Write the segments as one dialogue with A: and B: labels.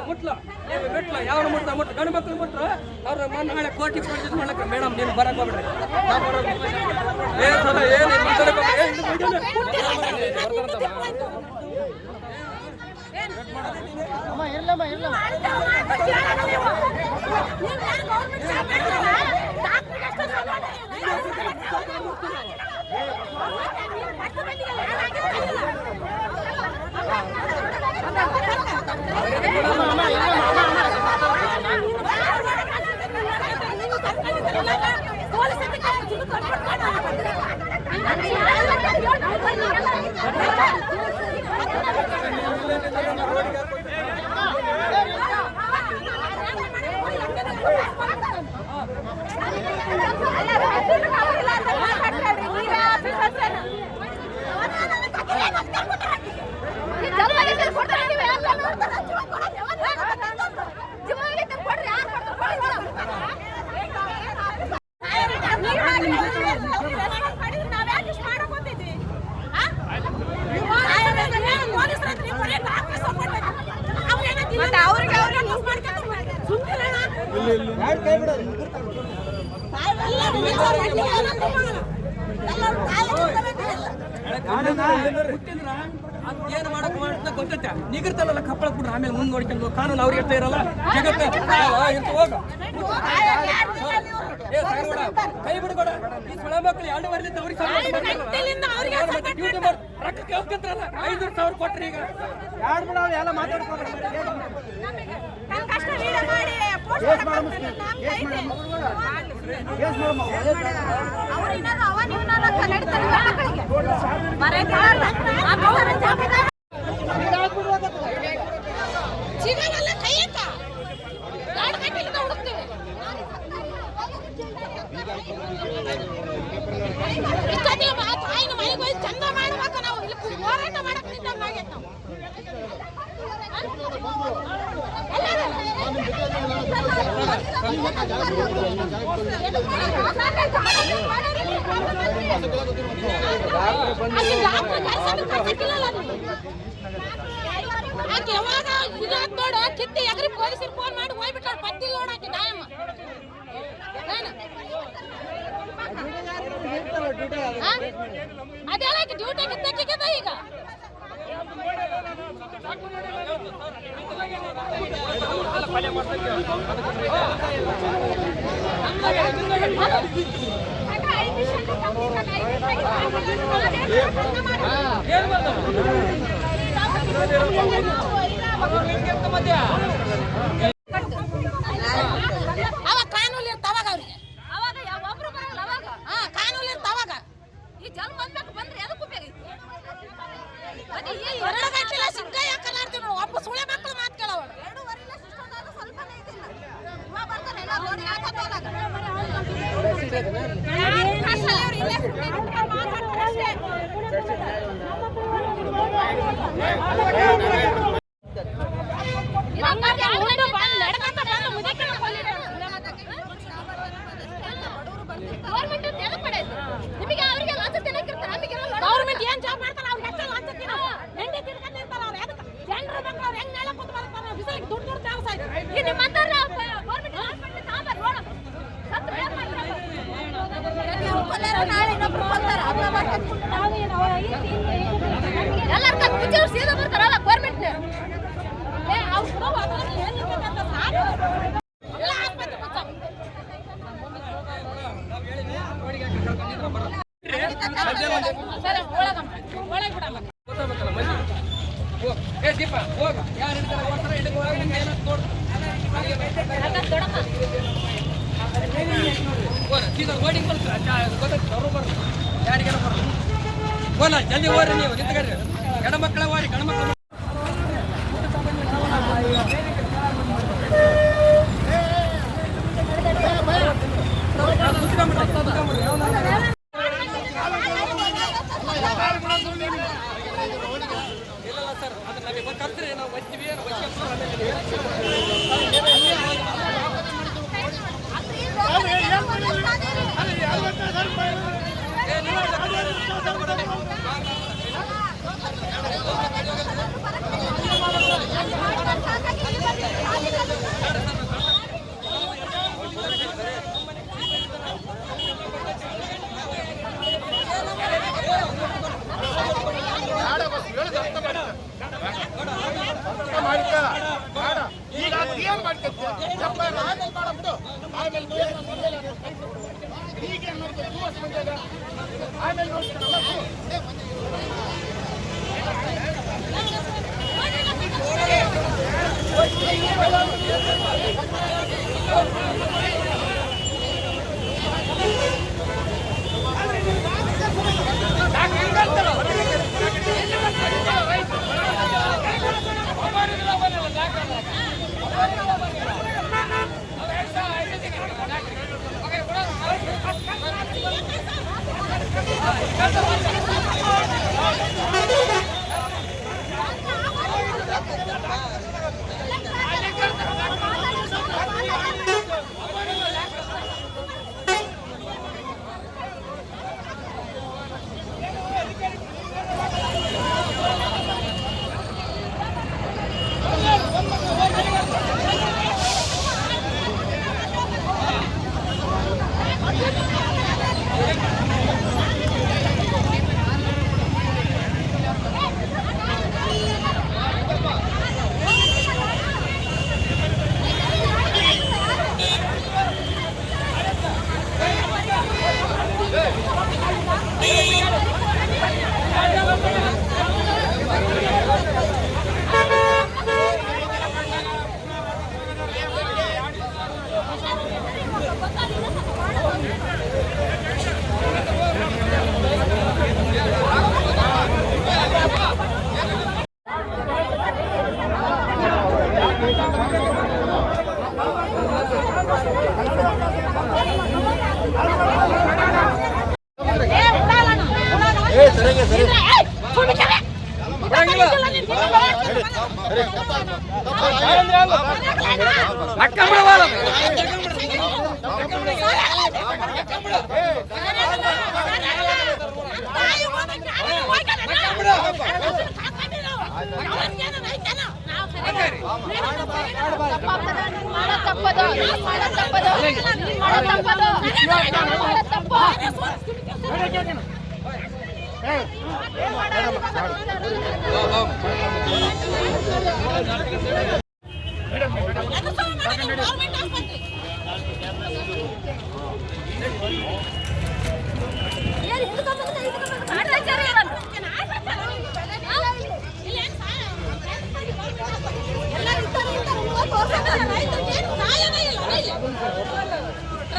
A: ಮುಟ್ಲ ಬಿಟ್ಲ ಯಾವ ಮುಟ್ಟ ಗಂಡು ಮಕ್ಕಳು ಮುಟ್ರ ಅವ್ರ ನಾಳೆ ಕೋಟಿ ಪರ್ಚೇಸ್ ಮಾಡಕ್ಕೆ ಮೇಡಮ್ ನೀನು ಬರಕ್ ಹೋಗ್ಬಿಡ್ರಿ ಏನು ಮಾಡಕ್ ಮಾಡ್ತಾ ಗೊತ್ತೈತೆ ನಿಗಿರ್ತಲ್ಲ ಕಪ್ಪಳ ಕೂಡ ಆಮೇಲೆ ಮುಂದೆ ನೋಡ್ಕೊಂಡು ಕಾನೂನು ಅವ್ರಿಗೆ ಇರ್ತಾ ಇರಲ್ಲ ಜಗತ್ತ ಇರ್ತ ಹೋಗ ಕೈ ಬಿಡ್ಕೊಡ ಈ ಸೊಳ ಮಕ್ಕಳು 2 ವರ್ಷದಿಂದ ಅವ್ರಿಗೆ ಡ್ಯೂಟಿ ಮಾಡಿ ರೊಕ್ಕಕ್ಕೆ ಹೋಗ್ತಿದ್ರಲ್ಲ 500,000 ಕೊಟ್ರಿ ಈಗ ಯಾರು ಬಿಡ ಎಲ್ಲ ಮಾತಾಡ್ಕೊಂಡು
B: ಚಂದ ಮಾಡ್ಬೇಕು ನಾವು ಇಲ್ಲಿ ಹೋರಾಟ ಮಾಡಕ್ ನಿಂತಾಗೈತೆ ನಾವು ಯಾವಾಗ ಇದಾದ್ ನೋಡು ಕಿತ್ತಿ ಎಗ್ರಿ ಪೊಲೀಸರು ಫೋನ್ ಮಾಡಿ ಹೋಗ್ಬಿಟ್ಟಾರ ಪತ್ತಿ ನೋಡಾಕಿ ದಾಯಮ್ಮ ಅದೇಳ ಡ್ಯೂಟಿ ಕಿತ್ತಕ್ಕಿದ ಈಗ ಅವಾಗ ಕಾನೂನು ಇರ್ತಾವಾಗ ಅವ್ರಿಗೆ ಅವಾಗ ಒಬ್ರು ಬರಲ್ಲ ಅವಾಗ ಕಾನೂನು ಇರ್ತಾವಾಗ ಈ ಜಲ್ ಬಂದ್ಬೇಕು ಬಂದ್ರೆ ಅದಕ್ಕೂ ಬೇಕೈತಿ 2 ಗಂಟೆ ಸಿಕ್ಕ ಯಾಕಲಾರ್ತೀವಿ ನಾವು ಒಬ್ಬ ಸುಳೆ ಮಕ್ಕಳು ಮಾತು ಕೇಳೋಣ 2 ವರೆಲ್ಲ ಶಿಷ್ಟದಾರ ಸ್ವಲ್ಪನೇ ಐತಿಲ್ಲ ಇವಾಗ ಬರ್ತಾನೆ ಎಲ್ಲ ನೋಡಿ ಯಾಕತ್ತೋದಾಗ ನಿಮಗೆ ಅವರಿಗೆ ಲಂಚ ತಿನ್ನಕ್ಕಿರ್ತಾರೆ ಗೌರ್ಮೆಂಟ್ ಏನ್ ಜಾಬ್ ಮಾಡ್ತಾರೆ ಅವ್ರಿಗೆ ಎಷ್ಟು ಲಂಚ ತಿನ್ನೋದು ಹೆಂಡಿ ತಿನ್ಕೊಂಡು ಇರ್ತಾರೆ ಅವ್ರು ಅದಕ್ಕೆ ಜನರು ಮಕ್ಕಳು ಅವ್ರು ಹೆಂಗ್ ನೆಲ ಕೂತ್ ಬರ್ತಾರೆ ಬಿಸಿಲಿಗೆ ದುಡ್ಡು ಚಾನ್ಸ್ ಆಯ್ತು ಈಗ ನಿಮ್ಮಂತರ ಗೌರ್ಮೆಂಟ್ ಹಾಸ್ಪಿಟಲ್ ಸಾಂಬಾರ್ ನೋಡ ನಾಳೆ ಇನ್ನೊಬ್ರು ಬಂದಾರ ಎಲ್ಲರ ಕತ್ತು ಸೀದಾ ಬರ್ತಾರಲ್ಲ ಗೌರ್ಮೆಂಟ್ ಅವ್ರು ಎಲ್ಲ ಆಸ್ಪತ್ರೆ
A: ದೀಪ ಹೋಗ ಯಾರು ಯಾರಿಗೆಲ್ಲ ಬರೋದು ಹೋಲ ಜಲ್ದಿ ಹೋರಿ ನೀವು ನಿಂತ್ಕೊಳ್ರಿ ಗಂಡ್ಮಕ್ಳ ಹೋರಿ ಗಂಡ್ಮಕ್ಳು ಇಲ್ಲ ಸರ್ ಅದು ನಮಗೆ ಗೊತ್ತಾಗ್ತದೆ ನಾವು ಬರ್ತೀವಿ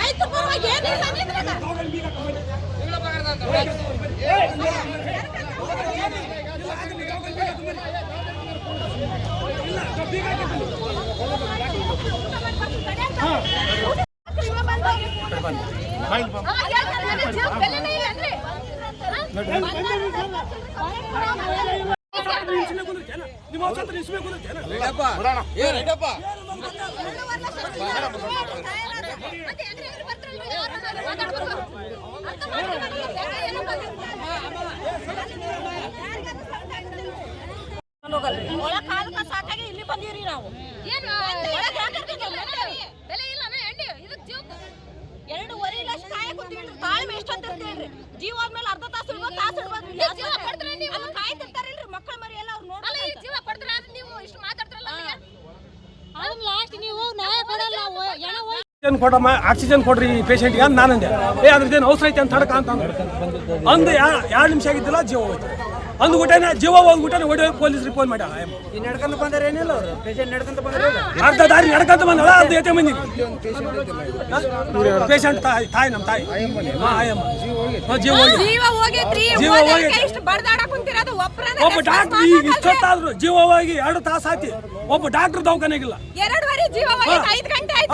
B: ರೈತ ಪರವಾಗಿ ಏನಿಲ್ಲ ಸಾಕಾಗಿ ಇಲ್ಲಿ ಬಂದಿವ್ರಿ ನಾವು ಬೆಲೆ ಇಲ್ಲ ಇದಕ್ಕೆ 2.5 ಲಕ್ಷ ಕಾಯ ಕೂತೀವಿ ತಾಳ್ಮೆ ಎಷ್ಟು ಅಂತ ಹೇಳ್ರಿ ಜೀವ ಆದ್ಮೇಲೆ ಅರ್ಧ ತಾಸು ಇಡ್ಬೋದು ತಾಸು ಇಡ್ಬೋದು ಕಾಯ್ತಿರ್ತಾರಿಲ್ರಿ ಮಕ್ಕಳ ಮರಿ ಎಲ್ಲ ಅವ್ರು ನೋಡಲ್ಲ ಜೀವ ಪಡ್ತಾರೆ ನೀವು ಇಷ್ಟು ಮಾತಾಡ್ತಾರಲ್ಲ ಅದನ್ನ ಲಾಸ್ಟ್ ನೀವು ನ್ಯಾಯ ಕೊಡಲ್ಲ
A: ಆಕ್ಸಿಜನ್ ಕೊಡ್ರಿ ಪೇಷಂಟ್ಗೆ ಅಂತ ನಾನು ಅಂದೆ ಅದ್ರದ್ದೇನು ಅವಸರ ಐತೆ ಅಂತ ತಡಕ ಅಂತ ಅಂದು 2 ನಿಮಿಷ ಆಗಿದ್ದಿಲ್ಲ ಜೀವ ಹೋಯ್ತು ಅಂದ್ಬಿಟ್ಟೆ ಜೀವ ಹೋಗ್ಬಿಟ್ಟೆ ಹೊಡೆ ಪೊಲೀಸ್ ರಿಪೋರ್ಟ್ ಮಾಡಿ
C: ನಡ್ಕೊಂತ ಬಂದ್ರೆ ಏನಿಲ್ಲ ಅವರು ಪೇಷಂಟ್ ನಡ್ಕೊಂತ ಬಂದ್ರೆ
A: ಅರ್ಧ ದಾರಿ ನಡ್ಕೊಂತ ಬಂದಳ ಅರ್ಧ ಎತ್ತೆ ಬಂದಿನಿ ಪೇಷಂಟ್ ತಾಯಿ ನಮ್ಮ ತಾಯಿ ಜೀವ ಹೋಗಿ ಒಬ್ಬ ಡಾಕ್ಟರ್ ಈಗ ಇಷ್ಟೊತ್ತಾದ್ರು ಜೀವ ಹೋಗಿ 2 ತಾಸು ಆಯ್ತು ಒಬ್ಬ ಡಾಕ್ಟರ್ ದವಾಖಾನೆಗಿಲ್ಲ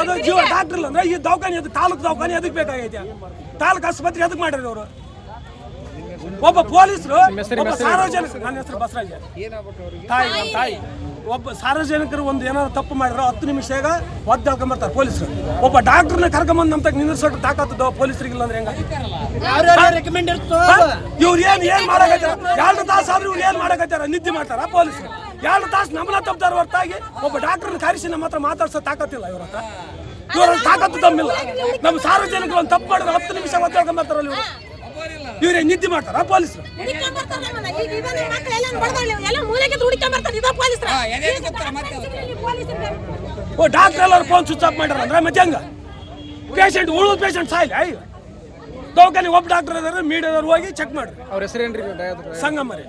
A: ಅದು ಜೀವ ಡಾಕ್ಟರ್ ಇಲ್ಲ ಅಂದ್ರೆ ಈ ದವಾಖಾನೆ ಅದು ತಾಲೂಕು ದವಾಖಾನೆ ಅದಕ್ಕೆ ಬೇಕಾಗೈತೆ ತಾಲೂಕು ಆಸ್ಪತ್ರೆ ಅದಕ್ಕೆ ಮಾಡ್ಯಾರ ಅವರು ಒಬ್ಬ ಪೊಲೀಸರು ಒಬ್ಬ ಸಾರ್ವಜನಿಕ ನನ್ನ ಹೆಸರು ಬಸವರಾಜ ತಾಯಿ ಒಬ್ಬ ಸಾರ್ವಜನಿಕರು ಒಂದು ಏನಾದ್ರು ತಪ್ಪು ಮಾಡಿರೋ 10 ನಿಮಿಷಗ ಒದ್ದಾಳ್ಕೊಂಬರ್ತಾರೆ ಪೊಲೀಸರು ಒಬ್ಬ ಡಾಕ್ಟರ್ನ ಕರ್ಕೊಂಬಂದು ನಮ್ಮ ತಗ ನಿಂದಿರ್ಸೋಟ್ಟು ತಾಕತ್ತದ ಪೊಲೀಸರಿಗಿಲ್ಲ ಅಂದ್ರೆ ಹೆಂಗ ಇವ್ರು ಏನ್ ಮಾಡಕತ್ತಾರ 2 ತಾಸು ಆದ್ರೂ ಇವ್ರು ಏನ್ ಮಾಡಕತ್ತಾರ ನಿದ್ದೆ ಮಾಡ್ತಾರ ಪೊಲೀಸರು 2 ತಾಸು ನಮ್ಮನ್ನ ತಪ್ಪಾರ ಹೊರತಾಗಿ ಒಬ್ಬ ಡಾಕ್ಟರ್ನ ಕರೆಸಿ ನಮ್ಮ ಹತ್ರ ಮಾತಾಡ್ಸೋ ತಾಕತ್ತಿಲ್ಲ ಇವ್ರ ಹತ್ರ ಇವ್ರ ತಾಕತ್ತು ತಮ್ಮಿಲ್ಲ ನಮ್ಮ ಸಾರ್ವಜನಿಕರು ಒಂದು ತಪ್ಪು ಮಾಡಿದ್ರೆ 10 ನಿಮಿಷ ಒದ್ದಾಳ್ಕೊಂಬರ್ತಾರಲ್ಲ ಇವ್ರು ಇವ್ರೇ ನಿದ್ದೆ ಮಾಡ್ತಾರ ಪೊಲೀಸರು ಡಾಕ್ಟರ್ ಎಲ್ಲರೂ ಫೋನ್ ಸ್ವಿಚ್ ಆಫ್ ಮಾಡ್ಯಾರ ಅಂದ್ರೆ ಮತ್ತೆ ಹೆಂಗ ಪೇಷಂಟ್ ಉಳಿದ ಪೇಷಂಟ್ ಸಾಯಿಲ್ಲ ದವಾಖಾನೆ ಒಬ್ಬ ಡಾಕ್ಟರ್ ಅದಾರ ಮೀಡಿಯಾದವ್ರು ಹೋಗಿ ಚೆಕ್ ಮಾಡ್ರಿ
C: ಅವ್ರ ಹೆಸರೇನ್ರಿ
A: ಸಂಗಮ್ಮರಿ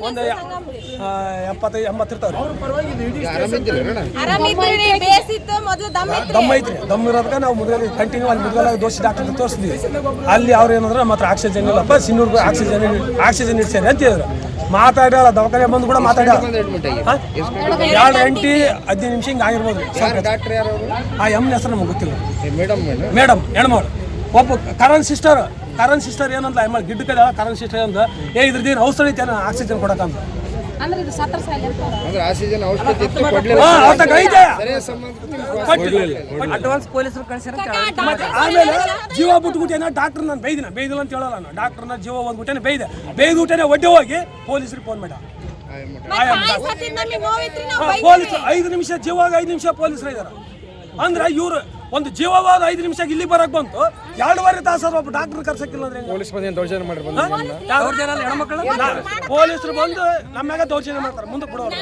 A: ಒಂದು 70-80 ಇರ್ತಾವ್ರಿ ದಮ್ ಐತ್ರಿ ದಮ್ ಇರೋದಕ್ಕೆ ನಾವು ಮೊದಲು ಕಂಟಿನ್ಯೂ ಅಲ್ಲಿ ಮೊದಲ ದೋಷಿ ಡಾಕ್ಟರ್ ತೋರಿಸಿದ್ವಿ ಅಲ್ಲಿ ಅವ್ರು ಏನಂದ್ರೆ ಮಾತ್ರ ಆಕ್ಸಿಜನ್ ಇಲ್ಲಪ್ಪ ಸಿನ್ನೂರು ಆಕ್ಸಿಜನ್ ಇಡ್ಸೇನೆ ಅಂತ ಹೇಳಿದ್ರು ಮಾತಾಡ್ಯಾರ ದವಾಖಾನೆ ಬಂದು ಕೂಡ ಮಾತಾಡ್ಯಾರ 2 ಗಂಟೆ 15 ನಿಮಿಷ ಹಿಂಗೆ ಆಗಿರ್ಬೋದು ಆ ಎಮ್ ಹೆಸರು ನಮ್ಗೆ ಗೊತ್ತಿಲ್ಲ ಮೇಡಮ್ ಹೆಣ್ಮಗಳು ಒಬ್ಬ ಕರಣ್ ಸಿಸ್ಟರ್ ಏನಂತ ಗಿಡ್ಡ ಕಡೆ ಕರಣ್ ಸಿಸ್ಟರ್ ಅಂದ ಇದ್ರದ್ದೇನು ಔಷಧ ಐತೆ ಆಕ್ಸಿಜನ್ ಕೊಡಕಂತ
C: ಅಡ್ವಾನ್ಸ್ ಪೊಲೀಸರು ಕಳ್ಸಿರ
A: ಆಮೇಲೆ ಜೀವ ಬಿಟ್ಬಿಟ್ಟೇನ ಡಾಕ್ಟರ್ ನಾನು ಬೈದಿಲ್ಲ ಅಂತ ಹೇಳಲ್ಲ ನಾನು ಡಾಕ್ಟರ್ನ ಜೀವ ಹೋಗ್ಬಿಟ್ಟೇನೆ ಬೈದ್ಬಿಟ್ಟೇನೆ ಒಡ್ಡೆ ಹೋಗಿ ಪೊಲೀಸರಿಗೆ ಫೋನ್ ಮಾಡ ಪೊಲೀಸ್ 5 ನಿಮಿಷ ಜೀವ 5 ನಿಮಿಷ ಪೊಲೀಸರು ಇದಾರ ಅಂದ್ರೆ ಇವ್ರು ಒಂದು ಜೀವವಾದ 5 ನಿಮಿಷ ಇಲ್ಲಿ ಬರಕ್ ಬಂತು 2.5 ತಾಸು ಒಬ್ಬ ಡಾಕ್ಟರ್ ಕರ್ಸಕ್ಕಿಲ್ಲ ಅಂದ್ರೆ
C: ಪೊಲೀಸ್ ಬಂದು ದೌರ್ಜನ್ಯ ಮಾಡಿ
A: ಪೊಲೀಸರು ಬಂದು ನಮ್ಮಾಗ ದೌರ್ಜನ್ಯ ಮಾಡ್ತಾರೆ ಮುಂದೆ ಕೊಡೋರು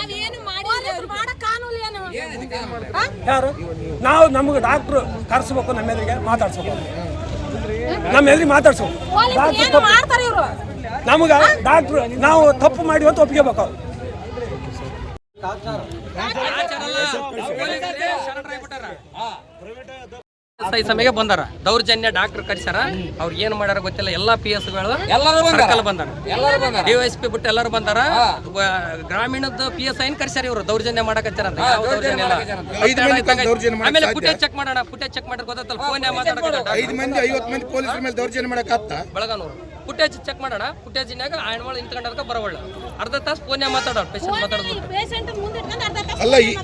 A: ಯಾರು ನಾವು ನಮ್ಗೆ ಡಾಕ್ಟರ್ ಕರ್ಸ್ಬೇಕು ನಮ್ಮ ಎದುರಿಗೆ ಮಾತಾಡ್ಸ್ಬೇಕು ನಮ್ಮ ಎದುರಿಗೆ ಮಾತಾಡ್ಸ್ಬೇಕು ನಮ್ಗ ಡಾಕ್ಟರ್ ನಾವು ತಪ್ಪು ಮಾಡಿ ಅಂತ ಒಪ್ಪಿಗೆಬೇಕು
D: ಈ ಸಮಯಕ್ಕೆ ಬಂದಾರ ದೌರ್ಜನ್ಯ ಡಾಕ್ಟರ್ ಕರ್ಸ್ಯಾರ ಅವ್ರು ಏನ್ ಮಾಡ್ಯಾರ ಗೊತ್ತಿಲ್ಲ ಎಲ್ಲಾ PS ಗಳು ಸರ್ಕಲ್ ಬಂದಾರ DYSP ಬಿಟ್ಟು ಎಲ್ಲರೂ ಬಂದಾರ ಗ್ರಾಮೀಣದ PSI ಕರ್ಸ್ಯಾರ ಇವ್ರು ದೌರ್ಜನ್ಯ ಮಾಡಕತ್ತಾರ ಅಂತ ಯಾವ ದೌರ್ಜನ್ಯ ಇಲ್ಲ ಆಮೇಲೆ ಫುಟೇಜ್ ಚೆಕ್ ಮಾಡೋಣ ಫುಟೇಜ್ ಚೆಕ್ ಮಾಡಿದ್ರೆ ಗೊತ್ತಲ್ಲ ಫೋನ್ ಮಾತಾಡಕ
E: 5 ಮಂದಿ 50 ಮಂದಿ ಪೊಲೀಸರ ಮೇಲೆ ದೌರ್ಜನ್ಯ ಮಾಡಕತ್ತ
D: ಬೆಳಗಾನೂರು ಫುಟೇಜ್ ಚೆಕ್ ಮಾಡೋಣ ಫುಟೇಜಿನಾಗ ಆಯ್ನವಾಳ ನಿಂತ್ಕೊಂಡಾಗ ಬರವಳ್ಳ ಅರ್ಧ ತಾಸು ಫೋನ್ ಮಾತಾಡೋರು ಪೇಷಂಟ್ ಮಾತಾಡೋದು
B: ಪೇಷಂಟ್ ಮುಂದೆ ಇಟ್ಕೊಂಡು ಅರ್ಧ ತಾಸು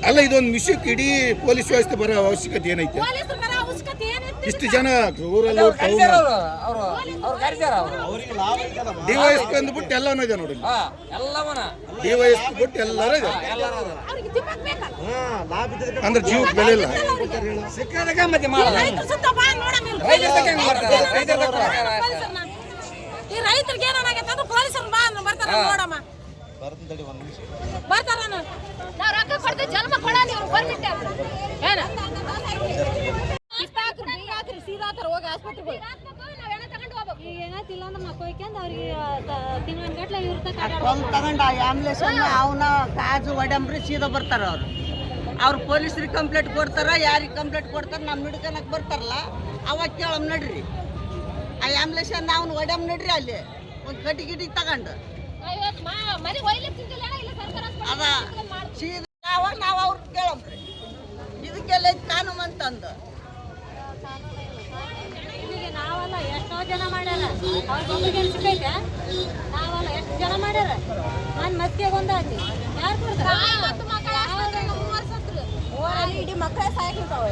E: ಅಲ್ಲ ಇದೊಂದು ವಿಷಯಕ್ಕೆ ಇಡೀ ಪೊಲೀಸ್ ವ್ಯವಸ್ಥೆ ಬರೋ ಅವಶ್ಯಕತೆ ಏನೈತೆ
B: ಪೊಲೀಸರು ಬರೋ ಅವಶ್ಯಕತೆ ಏನೈತಿ?
E: ಇಷ್ಟು ಜನ ಊರಲ್ಲಿ DYSP ಅಂದ್ಬಿಟ್ಟು ಎಲ್ಲವೂ ಇದೆ ನೋಡಿ DYSP ಬಿಟ್ಟು ಎಲ್ಲರೂ ಇದೆ
B: ಅವ್ರಿಗೆ ತಿಪ್ಪಕ್ ಬೇಕಲ್ಲ
E: ಅಂದ್ರೆ ಜೀವಕ್ಕೆ ಬೆಲೆ ಇಲ್ಲ
B: ರೈತರು ಸುತ್ತ ಬಾ ನೋಡಮ್ಮ ಇಲ್ಲಿ. ಪೊಲೀಸರನ್ನ. ಈ ರೈತರಿಗೆ ಏನಾಗೈತೆ ಅಂದ್ರೆ ಪೊಲೀಸರು ಬಾ ಅಂದ್ರೆ ಬರ್ತಾರ ನೋಡಮ್ಮ ಬರ್ತಾರ ನಾವು ರೊಕ್ಕ ಕೊಡ್ತೀವಿ ಜನ್ಮ ಕೊಡಲ್ಲ ಇವ್ರು ಬರ್ಬಿಟ್ಟೆ ಏನ ಹಾಕ್ರಿ ಸೀದಾ ತರ ಹೋಗಿ ಆಸ್ಪತ್ರೆಗೆ ಈಗ ಏನಾಯ್ತಿಲ್ಲ ಅಂದ್ರೆ ಮಕ್ಕಳು ಹೋಯ್ಕೊಂಡು ಅವ್ರಿಗೆ ತಿಂಗಳ ಗಟ್ಲೆ
F: ತಗೊಂಡು ಆ ಆಂಬ್ಯುಲೆನ್ಸ್ ಅವನ ಕಾಜು ಒಡಂಬ್ರಿ ಸೀದಾ ಬರ್ತಾರ ಅವ್ರು ಪೊಲೀಸರಿಗೆ ಕಂಪ್ಲೇಂಟ್ ಕೊಡ್ತಾರ ಯಾರಿಗೆ ಕಂಪ್ಲೇಂಟ್ ಕೊಡ್ತಾರ ನಮ್ಮ ಹಿಡ್ಕನಕ್ ಬರ್ತಾರಲ್ಲ ಅವಾಗ ಕೇಳಮ್ ನಡ್ರಿ ಆ ಆಂಬ್ಯುಲೆನ್ಸ್ ಅವ್ನು ಒಡಮ್ ನಡ್ರಿ ಅಲ್ಲಿ ಒಂದು ಕಟ್ಟಿಗೆ ತಗೊಂಡು
B: ಮನೆ ಒಯ್ಲಿಕ್ಕೆ ತಿಂದಿಲ್ಲ ಇಲ್ಲ ಸರ್ಕಾರ
F: ಅದ ಸೀದಾ ನಾವು ಅವ್ರಿಗೆ ಕೇಳಮ್ರಿ ಇದಕ್ಕೆಲ್ಲ ಕಾನೂನು ಅಂತಂದು
B: ನಾವಲ್ಲ ಎಷ್ಟೋ ಜನ ಮಾಡ್ಯಾರ ಅವ್ರಿಗೆ ಸಿಕ್ಕೈತೆ ನಾವಲ್ಲ ಎಷ್ಟು ಜನ ಮಾಡ್ಯಾರ ನಾನು ಮಸ್ತಿಗೆ ಒಂದಾಯ್ತು ಯಾರು ಕೊಡ್ತಾರೆ ಇಡೀ ಮಕ್ಕಳೇ ಸಾಯ್ಕಿರ್ತಾವೆ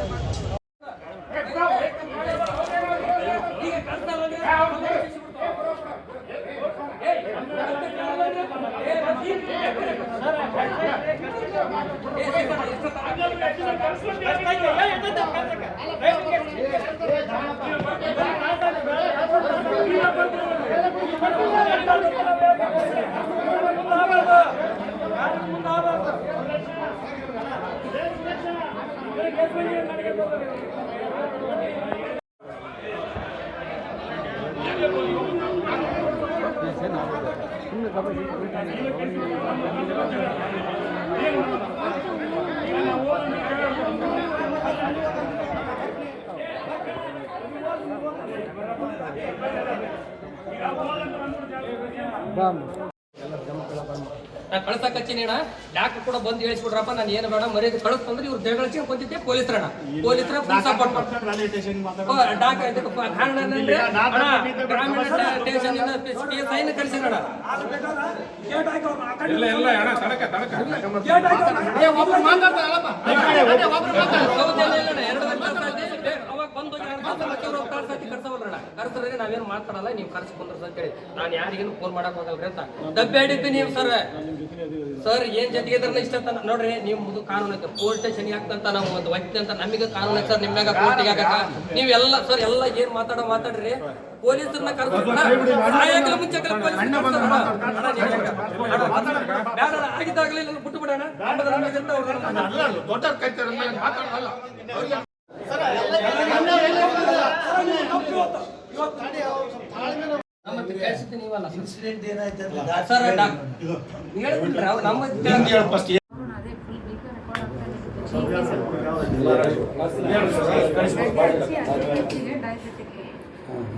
D: ನಾ ಕಳ್ಸಕ್ ಹಚ್ಚಿನ ಡಾಕ್ಟರ್ ಕೂಡ ಬಂದು ಹೇಳಿಸ್ಬಿಡ್ರಪ್ಪ ನಾನು ಏನು ಬೇಡ ಮರ್ಯಾದೆ ಕಳಿಸ್ತಂದ್ರೆ ಇವ್ರು ದೇಗಳ ಬಂದಿದ್ದೆ ಪೊಲೀಸರಣ್ಣ ಪೊಲೀಸರ ಫುಲ್ ಸಪೋರ್ಟ್ ಗ್ರಾಮೀಣ ಸ್ಟೇಷನ್ PSI ಕಳಿಸಿರೋಣ ಅವಾಗ ಬಂದು ಕರ್ಸಲ್ರಿ ನಾವೇನು ಮಾತಾಡಲ್ಲ ನೀವು ಕರ್ಸ್ಕೊಂಡ್ರ ಅಂತ ಹೇಳಿ ನಾನು ಯಾರಿಗೇನು ಫೋನ್ ಮಾಡಕ್ ಹೋಗಲ್ರಿ ಅಂತ ದಬ್ಬಾಡಿದ್ದು ನೀವು ಸರ್ ಏನ್ ಜೊತೆಗೆ ಇದ್ರ ಇಷ್ಟ ಅಂತ ನೋಡ್ರಿ ನೀವು ಮುದು ಕಾನೂನು ಐತೆ ಪೊಲೀಸ್ ಸ್ಟೇಷನ್ ಹಾಕ್ತಂತ ನಾವು ಒಂದು ವ್ಯಕ್ತಿ ಅಂತ ನಮಗೆ ಕಾನೂನು ಐತೆ ಸರ್ ನಿಮ್ಯಾಗ ಕೋರ್ಟಿಗೆ ಹಾಕಕ ನೀವೆಲ್ಲ ಸರ್ ಎಲ್ಲ ಏನ್ ಮಾತಾಡ್ರಿ ಪೊಲೀಸರನ್ನ ಕರ್ಸಲ್ಲ ಮುಂಚೆ ಆಗಿದ್ದಾಗಲೇ ಬಿಟ್ಟು ಬಿಡೋಣ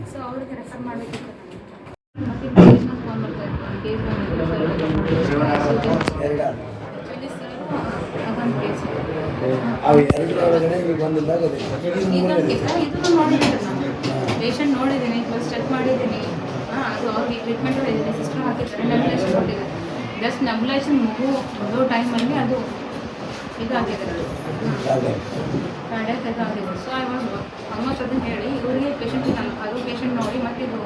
G: ಸೊ ಅವ್ರಿಗೆ ರೆಫರ್ ಮಾಡಬೇಕಿತ್ತು ಪೇಷಂಟ್ ನೋಡಿದ್ದೀನಿ ಫಸ್ಟ್ ಚೆಕ್ ಮಾಡಿದ್ದೀನಿ ಅದು ಅವ್ರಿಗೆ ಟ್ರೀಟ್ಮೆಂಟ್ ಹೊಡಿದ್ದೀನಿ ಸಿಸ್ಟರ್ ಹಾಕಿದ್ದಾರೆ ನೆಬ್ಯುಲೈಸೇಷನ್ ಕೊಟ್ಟಿದ್ದಾರೆ ಜಸ್ಟ್ ನೆಬ್ಯುಲೈಸೇಷನ್ ಮುಗೋ ಟೈಮಲ್ಲಿ ಅದು ಇದಾಗಿದ್ದಾರೆ ಕಾರ್ಡಿಯಾಕ್ ಇದು ಆಗಿದೆ ಸೊ ಐ ವಾಸ್ ಆಲ್ಮೋಸ್ಟ್ ಅದನ್ನು ಹೇಳಿ ಇವರಿಗೆ ಪೇಷಂಟ್ ಅದು ಪೇಷಂಟ್ ನೋಡಿ ಮತ್ತು ಇದು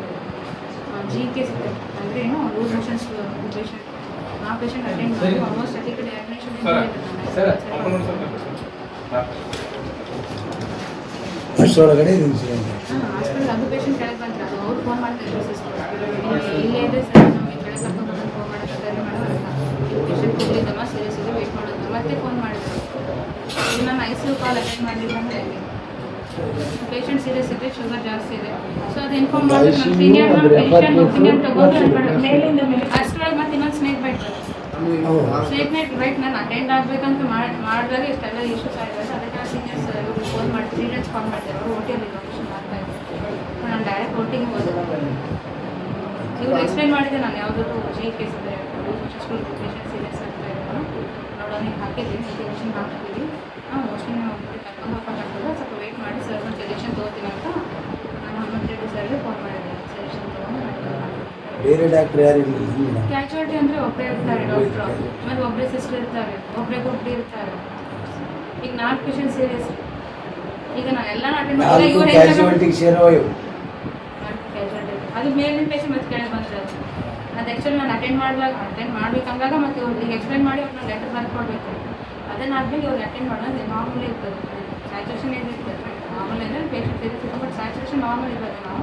G: GK ಸಿಗುತ್ತೆ ಅಂದರೆ ಏನು ಲೂಸ್ ಮೋಷನ್ಸ್ ಪೇಷಂಟ್ ಆ ಪೇಷಂಟ್ ಅಟೆಂಡ್ ಮಾಡಿ ಆಲ್ಮೋಸ್ಟ್ ಅದಕ್ಕೆ ಡಯಾಗ್ನೋಷನ್
E: ಅಷ್ಟೊಳಗಡೆ
G: ಹಾಸ್ಪಿಟಲ್ ಅದು ಪೇಷಂಟ್ ಕೆಳಗೆ ಬಂದ್ರೆ ಅದು ಅವ್ರು ಫೋನ್ ಮಾಡ್ತಾರೆ ಸಿಸ್ಟರ್ ಇಲ್ಲೇ ಇದೆ ಸರ್ ನಮಗೆ ಕೆಳಗೆ ಕರ್ಕೊಂಡು ಬಂದು ಫೋನ್ ಮಾಡೋಕ್ಕಾಗಲ್ಲ ಮೇಡಮ್ ಪೇಷಂಟ್ ಕೂದಲಿದ್ದಮ್ಮ ಸೀರಿಯಸ್ ಇದೆ ವೇಟ್ ಮಾಡೋದು ಮತ್ತೆ ಫೋನ್ ಮಾಡಿದ್ರು ಇದು ನಾನು ICU ಕಾಲ್ ಅಟೆಂಡ್ ಮಾಡಿಲ್ಲ ಅಂದರೆ ಪೇಷಂಟ್ ಸೀರಿಯಸ್ ಇದೆ ಶುಗರ್ ಜಾಸ್ತಿ ಇದೆ ಸೊ ಅದು ಇನ್ಫಾರ್ಮ್ ಮಾಡಿ ನಮ್ಮ ಸೀನಿಯರ್ ಪೇಷಂಟ್ ಒಪಿನಿಯನ್ ತಗೊಂಡು ಅಷ್ಟರೊಳಗೆ ಮತ್ತೆ ಇನ್ನೊಂದು ಸ್ನೇಕ್ ಬೈಟ್ ಸ್ಟೇಟ್ಮೆಂಟ್ ರೈಟ್ ನಾನು ಅಟೆಂಡ್ ಆಗಬೇಕಂತ ಮಾಡಿದಾಗ ಇಷ್ಟೆಲ್ಲ ಇಶ್ಯೂಸ್ ಆಗಿರೋದು. ಅದಕ್ಕೆ ನಾನು ಸೀನಿಯರ್ಸ್ ಇವ್ರಿಗೆ ಫೋನ್ ಮಾಡಿ 3 ಡೇಸ್ ಕಾಲ್ ಮಾಡ್ತಾರೆ. ಅವರು ಓಟಿಯಲ್ಲಿ ಲೊಕೇಶನ್ ಮಾಡ್ತಾ ಇದ್ದಾರೆ. ನಾನು ಡೈರೆಕ್ಟ್ ಓಟಿಗೆ ಹೋದೆ. ಇವ್ರು ಎಕ್ಸ್ಪ್ಲೈನ್ ಮಾಡಿದೆ ನಾನು ಯಾವುದಾದ್ರು ಜಿ ಕೇಸ್ ಇದೆ ಸ್ಕೂಲ್ ಪೇಷಂಟ್ ಸೀರಿಯಸ್ ಆಗ್ತಾ ಇರೋದು ನೋಡೋಣ ನೀವು ಹಾಕಿದ್ದೀನಿ ಇಂಟಿಮೇಷನ್ ಹಾಕ್ತೀವಿ ಮೋಸ್ಟ್ಲಿ ನಾವು ಕರ್ಕೊಂಡು ಹೋಗ್ಬೇಕಾಗ್ತದೆ ಸ್ವಲ್ಪ ವೆಯ್ಟ್ ಮಾಡಿ ಸರ್ ಒಂದು ಸಜೆಷನ್ ತೊಗೋತೀನಿ ಅಂತ ನಾನು ಹನುಮಂತ ರೆಡ್ಡಿ ಸರ್ಗೆ ಫೋನ್ ಮಾಡಿದ್ದೀನಿ. ಸಜೆಷನ್ ತೊಗೊಂಡು
H: ಬೇರೆ ಡಾಕ್ಟರ್ ಯಾರು ಇಲ್ಲ.
G: ಕ್ಯಾಶುಯಾಲಿಟಿ ಅಂದರೆ ಒಬ್ಬರೇ ಇರ್ತಾರೆ ಡಾಕ್ಟ್ರು, ಆಮೇಲೆ ಒಬ್ಬರೇ ಸಿಸ್ಟರ್ ಇರ್ತಾರೆ, ಒಬ್ಬರೇ ಇರ್ತಾರೆ. ಈಗ 4 ಪೇಷಂಟ್ ಸೀರಿಯಸ್. ಈಗ ನಾನು ಎಲ್ಲ ಅಟೆಂಡ್ ಮಾಡಿಲ್ಲ. ಇವ್ರು
H: ಕ್ಯಾಶುಯಾಲಿಟಿಗೆ ಸೇರೋ
G: ಕ್ಯಾಶುಯಾಲಿಟಿ ಅದು ಮೇಲಿನ ಪೇಷಂಟ್ ಮತ್ತೆ ಕೆಳಗೆ ಬಂದರೆ ಅದು ಆ್ಯಕ್ಚುಲಿ ನಾನು ಅಟೆಂಡ್ ಮಾಡ್ಬೇಕಂದಾಗ ಮತ್ತು ಇವ್ರಿಗೆ ಎಕ್ಸ್ಪ್ಲೈನ್ ಮಾಡಿ ಅವ್ರನ್ನ ಲೆಟರ್ ಬರ್ಕೊಡ್ಬೇಕು. ಅದನ್ನಾದ್ಮೇಲೆ ಇವ್ರಿಗೆ ಅಟೆಂಡ್ ಮಾಡೋದು ನಾರ್ಮಲಿ ಇರ್ತದೆ. ಸ್ಯಾಚುರೇಷನ್ ಏನಿರ್ತದೆ ನಾರ್ಮಲ್ ಅಂದರೆ ಪೇಷಂಟ್ ಇರ್ತೀವಿ, ಬಟ್ ಸ್ಯಾಚುರೇಷನ್ ನಾರ್ಮಲ್ ಇರ್ತದೆ. ನಾವು